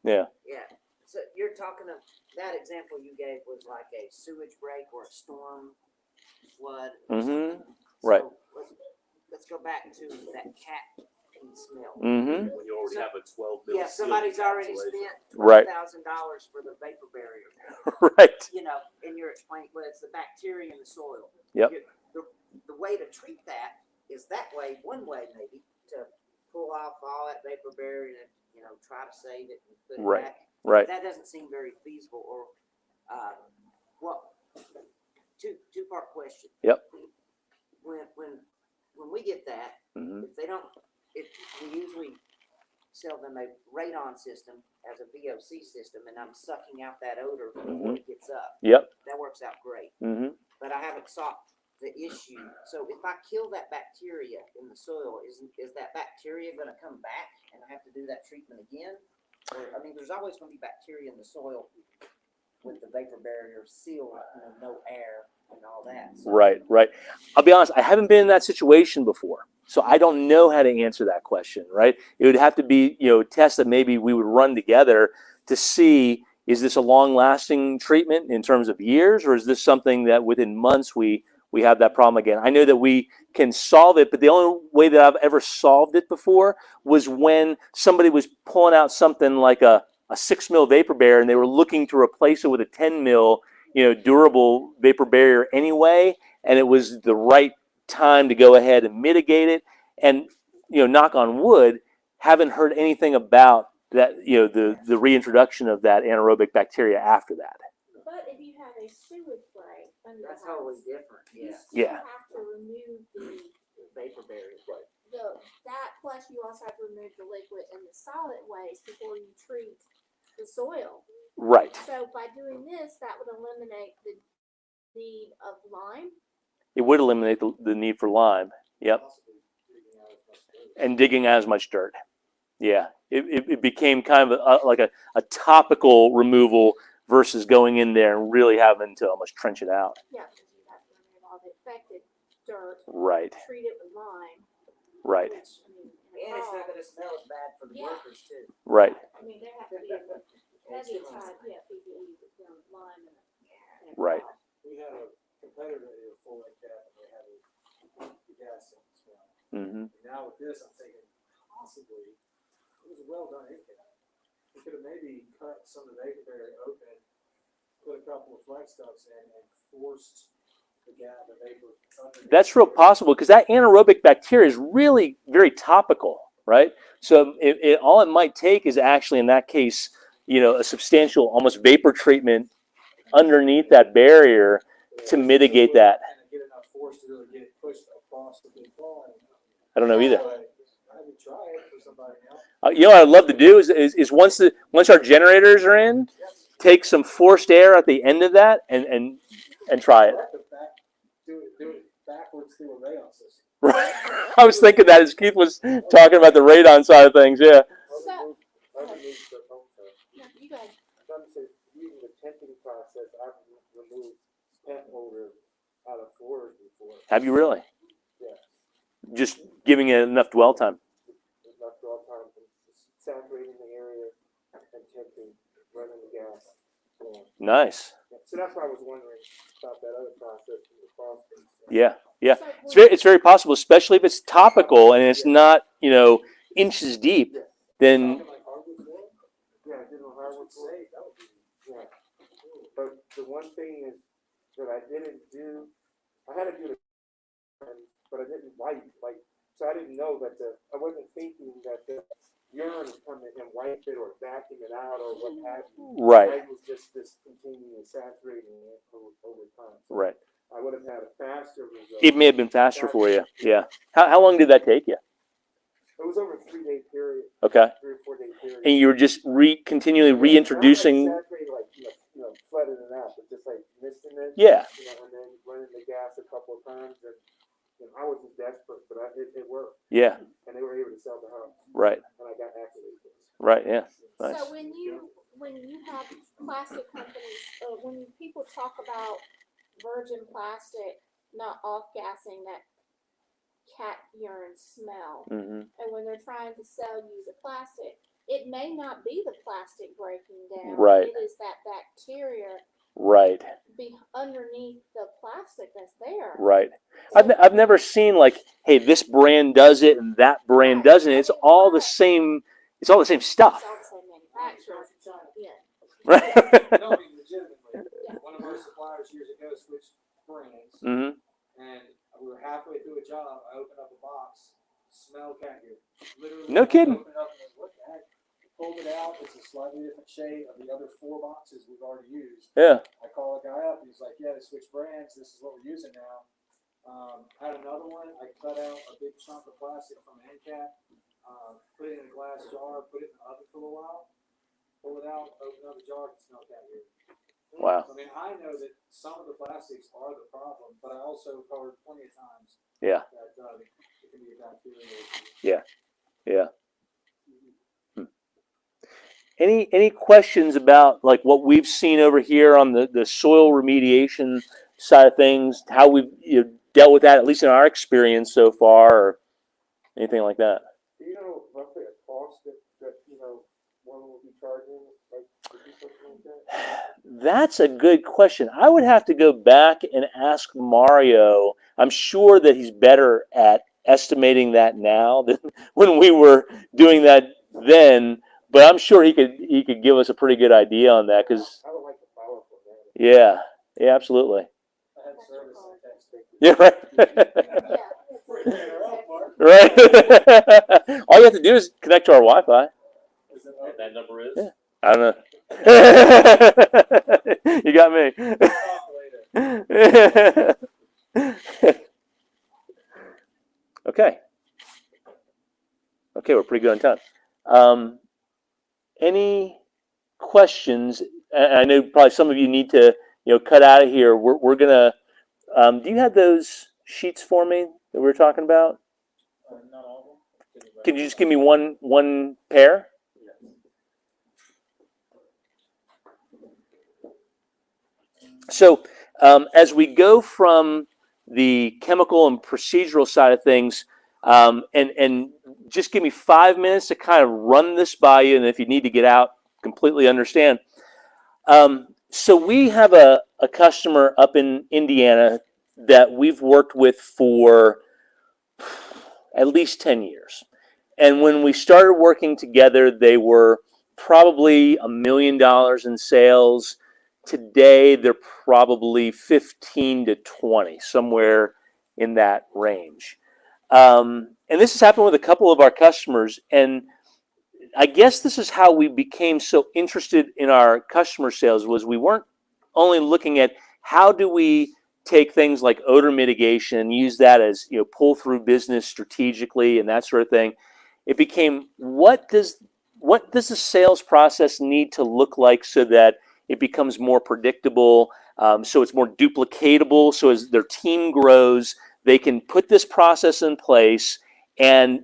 Yeah. Yeah, so you're talking of, that example you gave was like a sewage break or a storm flood or Mm-hmm. something. Right. So let's go back to that cat pee smell. Mm-hmm. When you already have a 12 mil. Yeah, somebody's seal already encapsulation. spent Right. $12,000 for the vapor barrier. Right. You know, and you're explaining, well, it's the bacteria in the soil. Yep. The way to treat that is that way, one way maybe, to pull off all that vapor barrier and, you know, try to save it and put it Right. back. Right. That doesn't seem very feasible, or, well, two-part question. Yep. When we get that, Mm-hmm. if we usually sell them a radon system as a VOC system, and I'm sucking out that odor before it gets up, Yep. that works out great. Mm-hmm. But I haven't solved the issue. So if I kill that bacteria in the soil, is that bacteria gonna come back and I have to do that treatment again? Or, I mean, there's always gonna be bacteria in the soil with the vapor barrier sealed, you know, no air and all that. So Right. Right. I'll be honest. I haven't been in that situation before, so I don't know how to answer that question. Right. It would have to be, tests that maybe we would run together to see, is this a long-lasting treatment in terms of years, or is this something that within months we have that problem again? I know that we can solve it, but the only way that I've ever solved it before was when somebody was pulling out something like a 6 mil vapor barrier and they were looking to replace it with a 10 mil, durable vapor barrier anyway, and it was the right time to go ahead and mitigate it. And, knock on wood, haven't heard anything about that, the reintroduction of that anaerobic bacteria after that. But if you have a sewage break under that's the house, totally different, you yeah, still Yeah. have to remove vapor barrier. Right. that plus you also have to remove the liquid and the solid waste before you treat the soil. Right. So by doing this, that would eliminate the need of lime. It would eliminate the need for lime. Yep. And digging out as much dirt. Yeah. It became kind of like a topical removal versus going in there and really having to almost trench it out. Yeah, because you have to remove all the affected dirt, Right. treat it with lime. Right. Which, I mean, And it's not gonna smell as bad for the Yeah. workers too. Right. I mean, there have to be a heavy time, PPE with lime and a Right. cloth. We had a competitor here, full length cap, and they had the gas in the smell. Mm-hmm. And now with this, I'm thinking possibly it was a well done end cap. We could have maybe cut some of the vapor barrier open, put a couple of flex ducts in, and forced the vapor underneath. That's real possible because that anaerobic bacteria is really very topical, right? So all it might take is actually, in that case, a substantial, almost vapor treatment underneath that barrier to mitigate that. And get enough force to really get it pushed across the big ball. I don't know either. I would try it for somebody else. What I'd love to do is once our generators are in, take some forced air at the end of that and try it. Do it backwards through a radon system. Right. I was thinking that as Keith was talking about the radon side of things. Yeah. So, I removed the no, you go ahead. using the temping process, I've removed pet odor out of floors before. Have you really? Yes. Just giving it enough dwell time. Enough dwell time, saturating the area and temping, running the gas. Nice. So that's why I was wondering about that other process in the phosphorus. Yeah. Yeah. So It's very possible, especially if it's topical and it's not, inches deep. Then Like hardwood floor? Yeah, I did on hardwood floor. Yeah. But the one thing is that I didn't do, I had to do it, but I didn't wipe, so I didn't know that I wasn't thinking that the urine is coming and wipe it or vacuum it out or what have you. right. I was just continuing saturating it over time. So Right. I would have had a faster result. It may have been faster for you. Yeah. How long did that take you? It was over a 3-day period, Okay. 3 or 4 day period. And you were just continually reintroducing. Not like saturating, flooding it out, but just like missing it. Yeah. And then running the gas a couple of times, and I wasn't desperate, but it worked, Yeah. and they were able to sell the house, Right. and I got accolades. Right. Yeah. Nice. So when you have plastic companies, when people talk about virgin plastic not off-gassing that cat urine smell. Mm-hmm. And when they're trying to sell you the plastic, it may not be the plastic breaking down. Right. It is that bacteria Right. underneath the plastic that's there. Right. I've never seen like, hey, this brand does it and that brand Right. doesn't. It's all the same. It's all the same stuff. It's all the same manufacturer. Yeah. Right. No, I mean, legitimately, one of our suppliers years ago switched brands, Mm-hmm. and we were halfway through a job. I opened up a box, smell cat urine. Literally, No kidding. I opened it up and went, what the heck? Pulled it out. It's a slightly different shade of the other 4 boxes we've already used. Yeah. I call a guy up and he's like, yeah, they switched brands. This is what we're using now. Had another one. I cut out a big chunk of plastic from an end cap, put it in a glass jar, put it in the oven for a little while, pull it out, open up the jar, and smell cat urine. Wow. So, I mean, I know that some of the plastics are the problem, but I also have heard plenty of times Yeah. that it can be a bacteria issue. Yeah. Yeah. Any questions about like what we've seen over here on the soil remediation side of things, how we've dealt with that, at least in our experience so far, or anything like that? Do you know roughly a cost that one will be charging, like to do something like that? That's a good question. I would have to go back and ask Mario. I'm sure that he's better at estimating that now than when we were doing that then. But I'm sure he could give us a pretty good idea on that because I would like to follow up on that. yeah, absolutely. I had service in Texas. Yeah, right. Yeah. Right. All you have to do is connect to our Wi-Fi. Is it And that number is? Yeah. I don't know. You got me. Okay. Okay, we're pretty good on time. Any questions? I know probably some of you need to, cut out of here. We're gonna. Do you have those sheets for me that we were talking about? Not all of them. Could you just give me one pair? So as we go from the chemical and procedural side of things, and just give me 5 minutes to kind of run this by you, and if you need to get out, completely understand. So we have a customer up in Indiana that we've worked with for at least 10 years. And when we started working together, they were probably $1 million in sales. Today, they're probably 15 to 20, somewhere in that range. And this has happened with a couple of our customers. And I guess this is how we became so interested in our customer sales, was we weren't only looking at how do we take things like odor mitigation and use that as pull through business strategically and that sort of thing. It became what does the sales process need to look like so that it becomes more predictable, so it's more duplicatable, so as their team grows, they can put this process in place and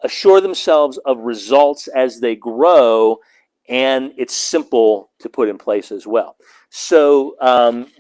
assure themselves of results as they grow, and it's simple to put in place as well. So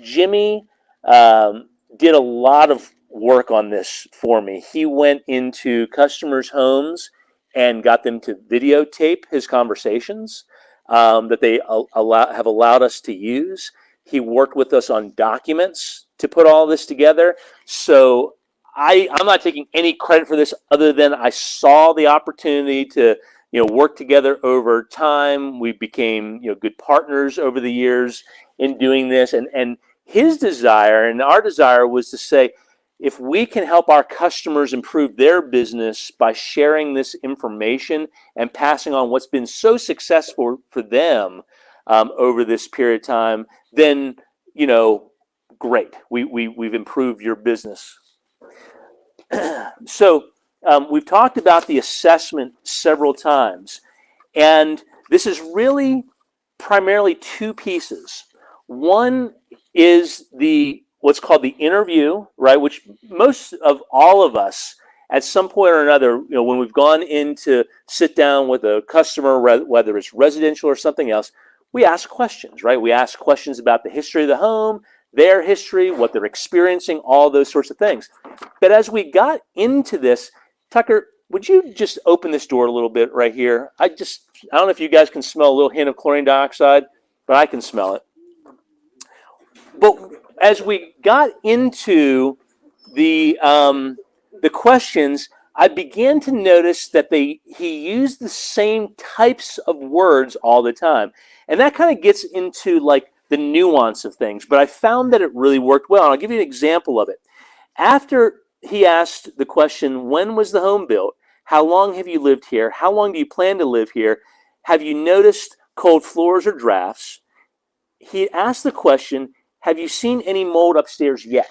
Jimmy did a lot of work on this for me. He went into customers' homes and got them to videotape his conversations that they have allowed us to use. He worked with us on documents to put all this together. So I'm not taking any credit for this other than I saw the opportunity to work together over time. We became good partners over the years in doing this. And his desire and our desire was to say, if we can help our customers improve their business by sharing this information and passing on what's been so successful for them over this period of time, then, great. We've improved your business. So we've talked about the assessment several times, and this is really primarily 2 pieces. One is what's called the interview, right? Which most of all of us, at some point or another, when we've gone in to sit down with a customer, whether it's residential or something else, we ask questions, right? We ask questions about the history of the home. their history, what they're experiencing, all those sorts of things. But as we got into this, Tucker, would you just open this door a little bit right here? I don't know if you guys can smell a little hint of chlorine dioxide, but I can smell it. But as we got into the questions, I began to notice that he used the same types of words all the time. And that kind of gets into like the nuance of things, but I found that it really worked well. And I'll give you an example of it. After he asked the question, when was the home built? How long have you lived here? How long do you plan to live here? Have you noticed cold floors or drafts? He asked the question, have you seen any mold upstairs yet?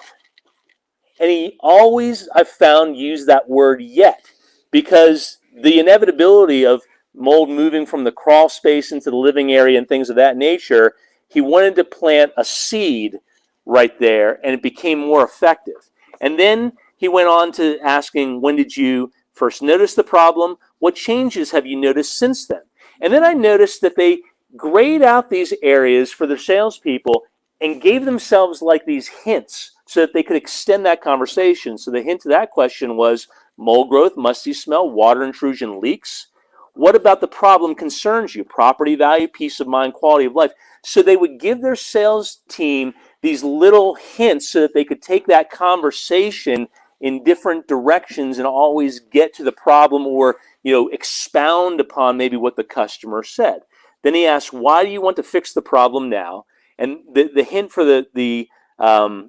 And he always, I've found, used that word yet, because the inevitability of mold moving from the crawl space into the living area and things of that nature, he wanted to plant a seed right there, and it became more effective. And then he went on to asking, when did you first notice the problem? What changes have you noticed since then? And then I noticed that they grayed out these areas for their salespeople and gave themselves like these hints so that they could extend that conversation. So the hint to that question was mold growth, musty smell, water intrusion, leaks. What about the problem concerns you? Property value, peace of mind, quality of life. So they would give their sales team these little hints so that they could take that conversation in different directions and always get to the problem, or expound upon maybe what the customer said. Then he asked, why do you want to fix the problem now? And the hint for the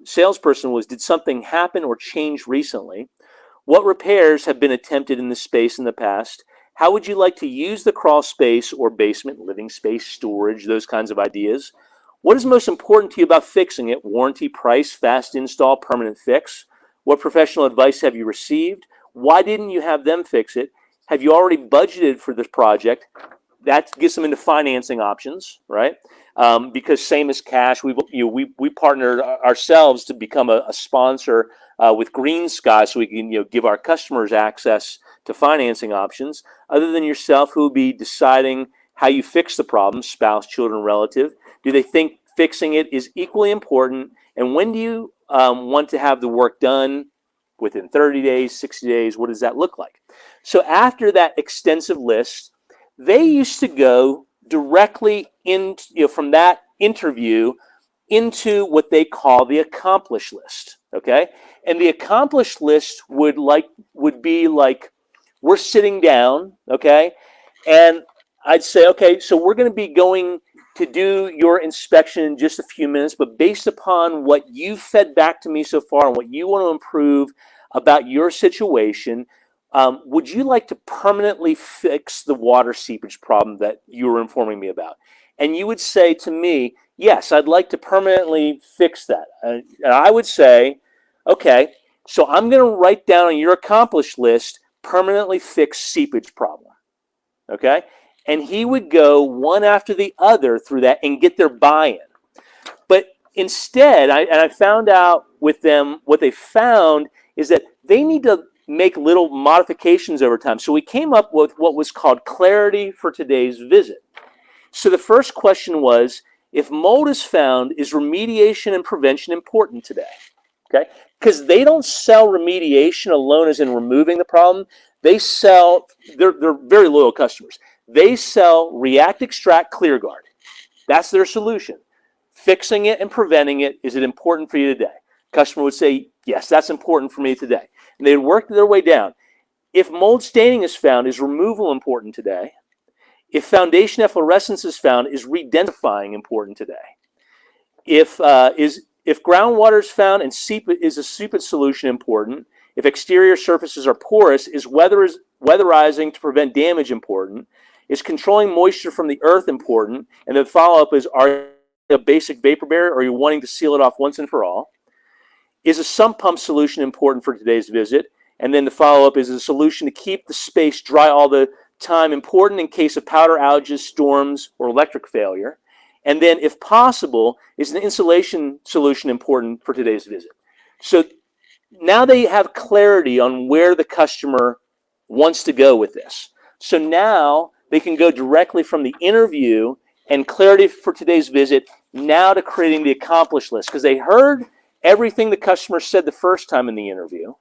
salesperson was, did something happen or change recently? What repairs have been attempted in the space in the past? How would you like to use the crawl space or basement, living space, storage, those kinds of ideas? What is most important to you about fixing it? Warranty, price, fast install, permanent fix? What professional advice have you received? Why didn't you have them fix it? Have you already budgeted for this project? That gets them into financing options, right? Because same as cash, we partnered ourselves to become a sponsor with Green Sky, so we can give our customers access to financing options. Other than yourself, who will be deciding how you fix the problem, spouse, children, relative? Do they think fixing it is equally important? And when do you want to have the work done? Within 30 days, 60 days, what does that look like? So after that extensive list, they used to go directly from that interview into what they call the accomplished list. Okay, and the accomplished list would be like, we're sitting down, okay, and I'd say, okay, so we're going to be going to do your inspection in just a few minutes, but based upon what you've fed back to me so far and what you want to improve about your situation, would you like to permanently fix the water seepage problem that you were informing me about? And you would say to me, yes, I'd like to permanently fix that. And I would say, okay, so I'm going to write down on your accomplished list, permanently fix seepage problem. Okay? And he would go one after the other through that and get their buy-in. But instead, I found out with them, what they found is that they need to make little modifications over time. So we came up with what was called clarity for today's visit. So the first question was, if mold is found, is remediation and prevention important today? Okay? Because they don't sell remediation alone as in removing the problem. They sell, they're very loyal customers. They sell react, extract, clear guard. That's their solution. Fixing it and preventing it, is it important for you today? Customer would say, yes, that's important for me today. And they'd work their way down. If mold staining is found, is removal important today? If foundation efflorescence is found, is redensifying important today? If groundwater is found and is a seepage solution important? If exterior surfaces are porous, is weatherizing to prevent damage important? Is controlling moisture from the earth important? And the follow-up is, are you a basic vapor barrier, or are you wanting to seal it off once and for all? Is a sump pump solution important for today's visit? And then the follow-up is a solution to keep the space dry all the time important in case of powder outages, storms, or electric failure? And then, if possible, is an insulation solution important for today's visit? So now they have clarity on where the customer wants to go with this. So now they can go directly from the interview and clarity for today's visit now to creating the accomplished list, because they heard everything the customer said the first time in the interview.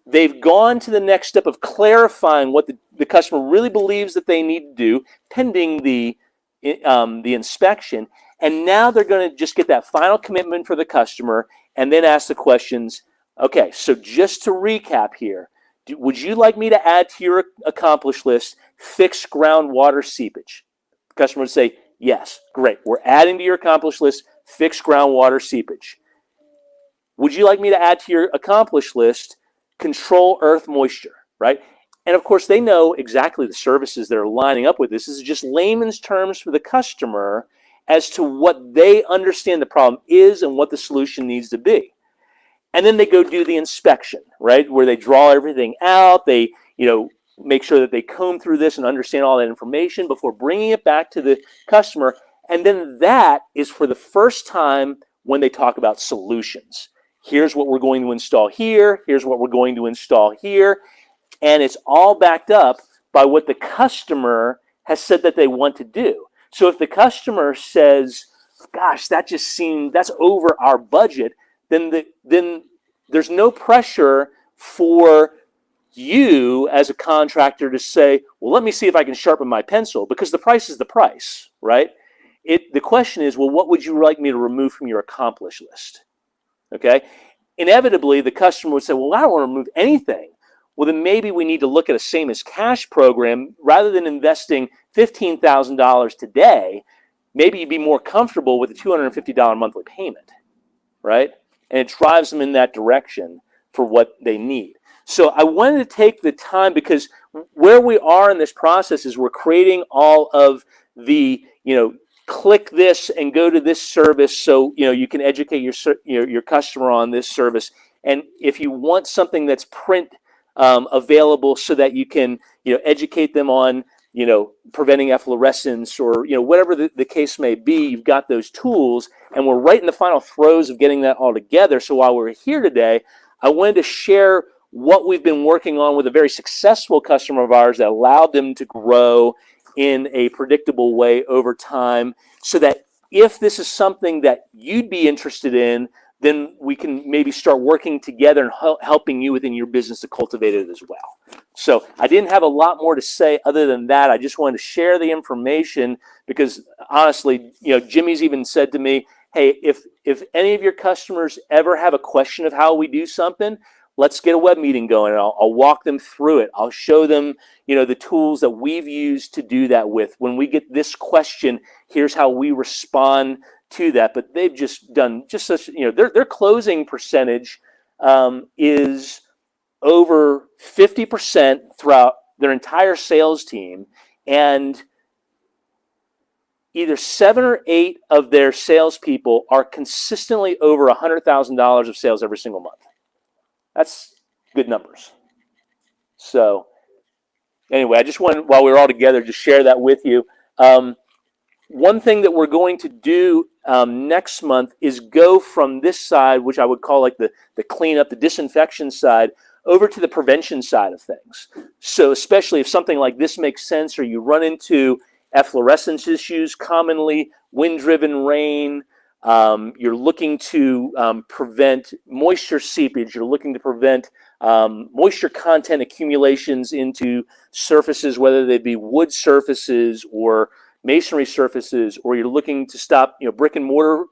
They've gone to the next step of clarifying what the customer really believes that they need to do pending the inspection. And now they're going to just get that final commitment for the customer and then ask the questions. Okay, so just to recap here, would you like me to add to your accomplished list fixed groundwater seepage? The customer would say, yes, great. We're adding to your accomplished list fixed groundwater seepage. Would you like me to add to your accomplished list control earth moisture, right? And of course, they know exactly the services that are lining up with this. This is just layman's terms for the customer as to what they understand the problem is and what the solution needs to be. And then they go do the inspection, right? Where they draw everything out. They, make sure that they comb through this and understand all that information before bringing it back to the customer. And then that is for the first time when they talk about solutions. Here's what we're going to install here. Here's what we're going to install here. And it's all backed up by what the customer has said that they want to do. So if the customer says, gosh, that's over our budget, then there's no pressure for you as a contractor to say, well, let me see if I can sharpen my pencil, because the price is the price, right? The question is, well, what would you like me to remove from your accomplished list? Okay? Inevitably, the customer would say, well, I don't want to remove anything. Well, then maybe we need to look at a same as cash program. Rather than investing $15,000 today, maybe you'd be more comfortable with a $250 monthly payment, right? And it drives them in that direction for what they need. So I wanted to take the time, because where we are in this process is we're creating all of the, click this and go to this service, so you can educate your customer on this service. And if you want something that's print available so that you can educate them on preventing efflorescence, or whatever the case may be, you've got those tools. And we're right in the final throes of getting that all together. So while we're here today, I wanted to share what we've been working on with a very successful customer of ours that allowed them to grow in a predictable way over time, so that if this is something that you'd be interested in, then we can maybe start working together and helping you within your business to cultivate it as well. So I didn't have a lot more to say other than that. I just wanted to share the information, because honestly, Jimmy's even said to me, hey, if any of your customers ever have a question of how we do something, let's get a web meeting going, and I'll walk them through it. I'll show them, the tools that we've used to do that with. When we get this question, here's how we respond to that. But they've just done such, their closing percentage is over 50% throughout their entire sales team, and either 7 or 8 of their salespeople are consistently over $100,000 of sales every single month. That's good numbers. So anyway, I just wanted, while we were all together, just share that with you. One thing that we're going to do next month is go from this side, which I would call like the cleanup, the disinfection side, over to the prevention side of things. So especially if something like this makes sense, or you run into efflorescence issues, commonly wind-driven rain, you're looking to prevent moisture seepage, you're looking to prevent moisture content accumulations into surfaces, whether they be wood surfaces or masonry surfaces, or you're looking to stop brick and mortar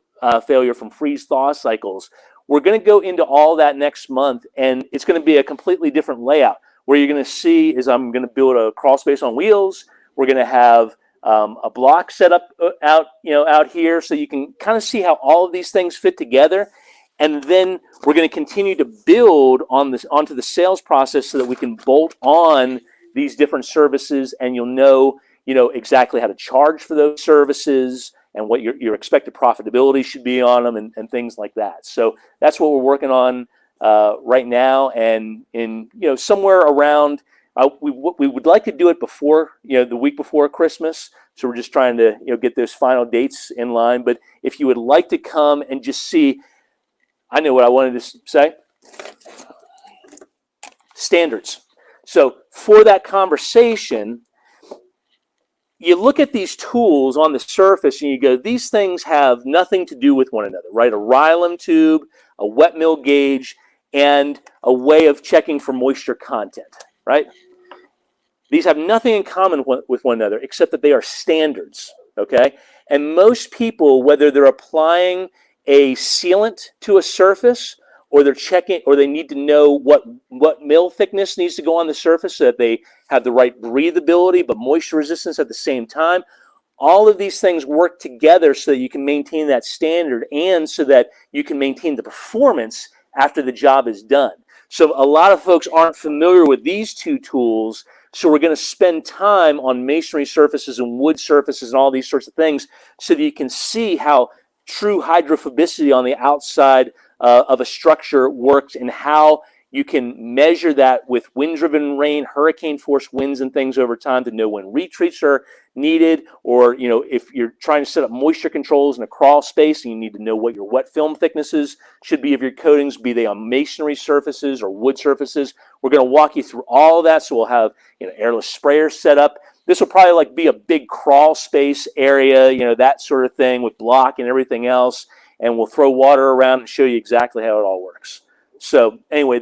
failure from freeze-thaw cycles. We're going to go into all that next month, and it's going to be a completely different layout. Where you're going to see is I'm going to build a crawl space on wheels. We're going to have a block set up out here, so you can kind of see how all of these things fit together. And then we're going to continue to build on this onto the sales process, so that we can bolt on these different services, and you'll know exactly how to charge for those services and what your expected profitability should be on them, and things like that. So that's what we're working on right now, and in somewhere around. We would like to do it before, the week before Christmas. So we're just trying to, get those final dates in line. But if you would like to come and just see, I know what I wanted to say. Standards. So for that conversation, you look at these tools on the surface and you go, these things have nothing to do with one another, right? A Rylam tube, a wet mill gauge, and a way of checking for moisture content, right? These have nothing in common with one another except that they are standards, okay? And most people, whether they're applying a sealant to a surface or they're checking, or they need to know what mill thickness needs to go on the surface so that they have the right breathability but moisture resistance at the same time, all of these things work together so that you can maintain that standard and so that you can maintain the performance after the job is done. So a lot of folks aren't familiar with these two tools, so we're going to spend time on masonry surfaces and wood surfaces and all these sorts of things so that you can see how true hydrophobicity on the outside of a structure works and how you can measure that with wind-driven rain, hurricane-force winds and things over time to know when retreats are needed, or if you're trying to set up moisture controls in a crawl space and you need to know what your wet film thicknesses should be of your coatings, be they on masonry surfaces or wood surfaces. We're going to walk you through all of that. So we'll have airless sprayers set up. This will probably be a big crawl space area, that sort of thing with block and everything else. And we'll throw water around and show you exactly how it all works. So anyway.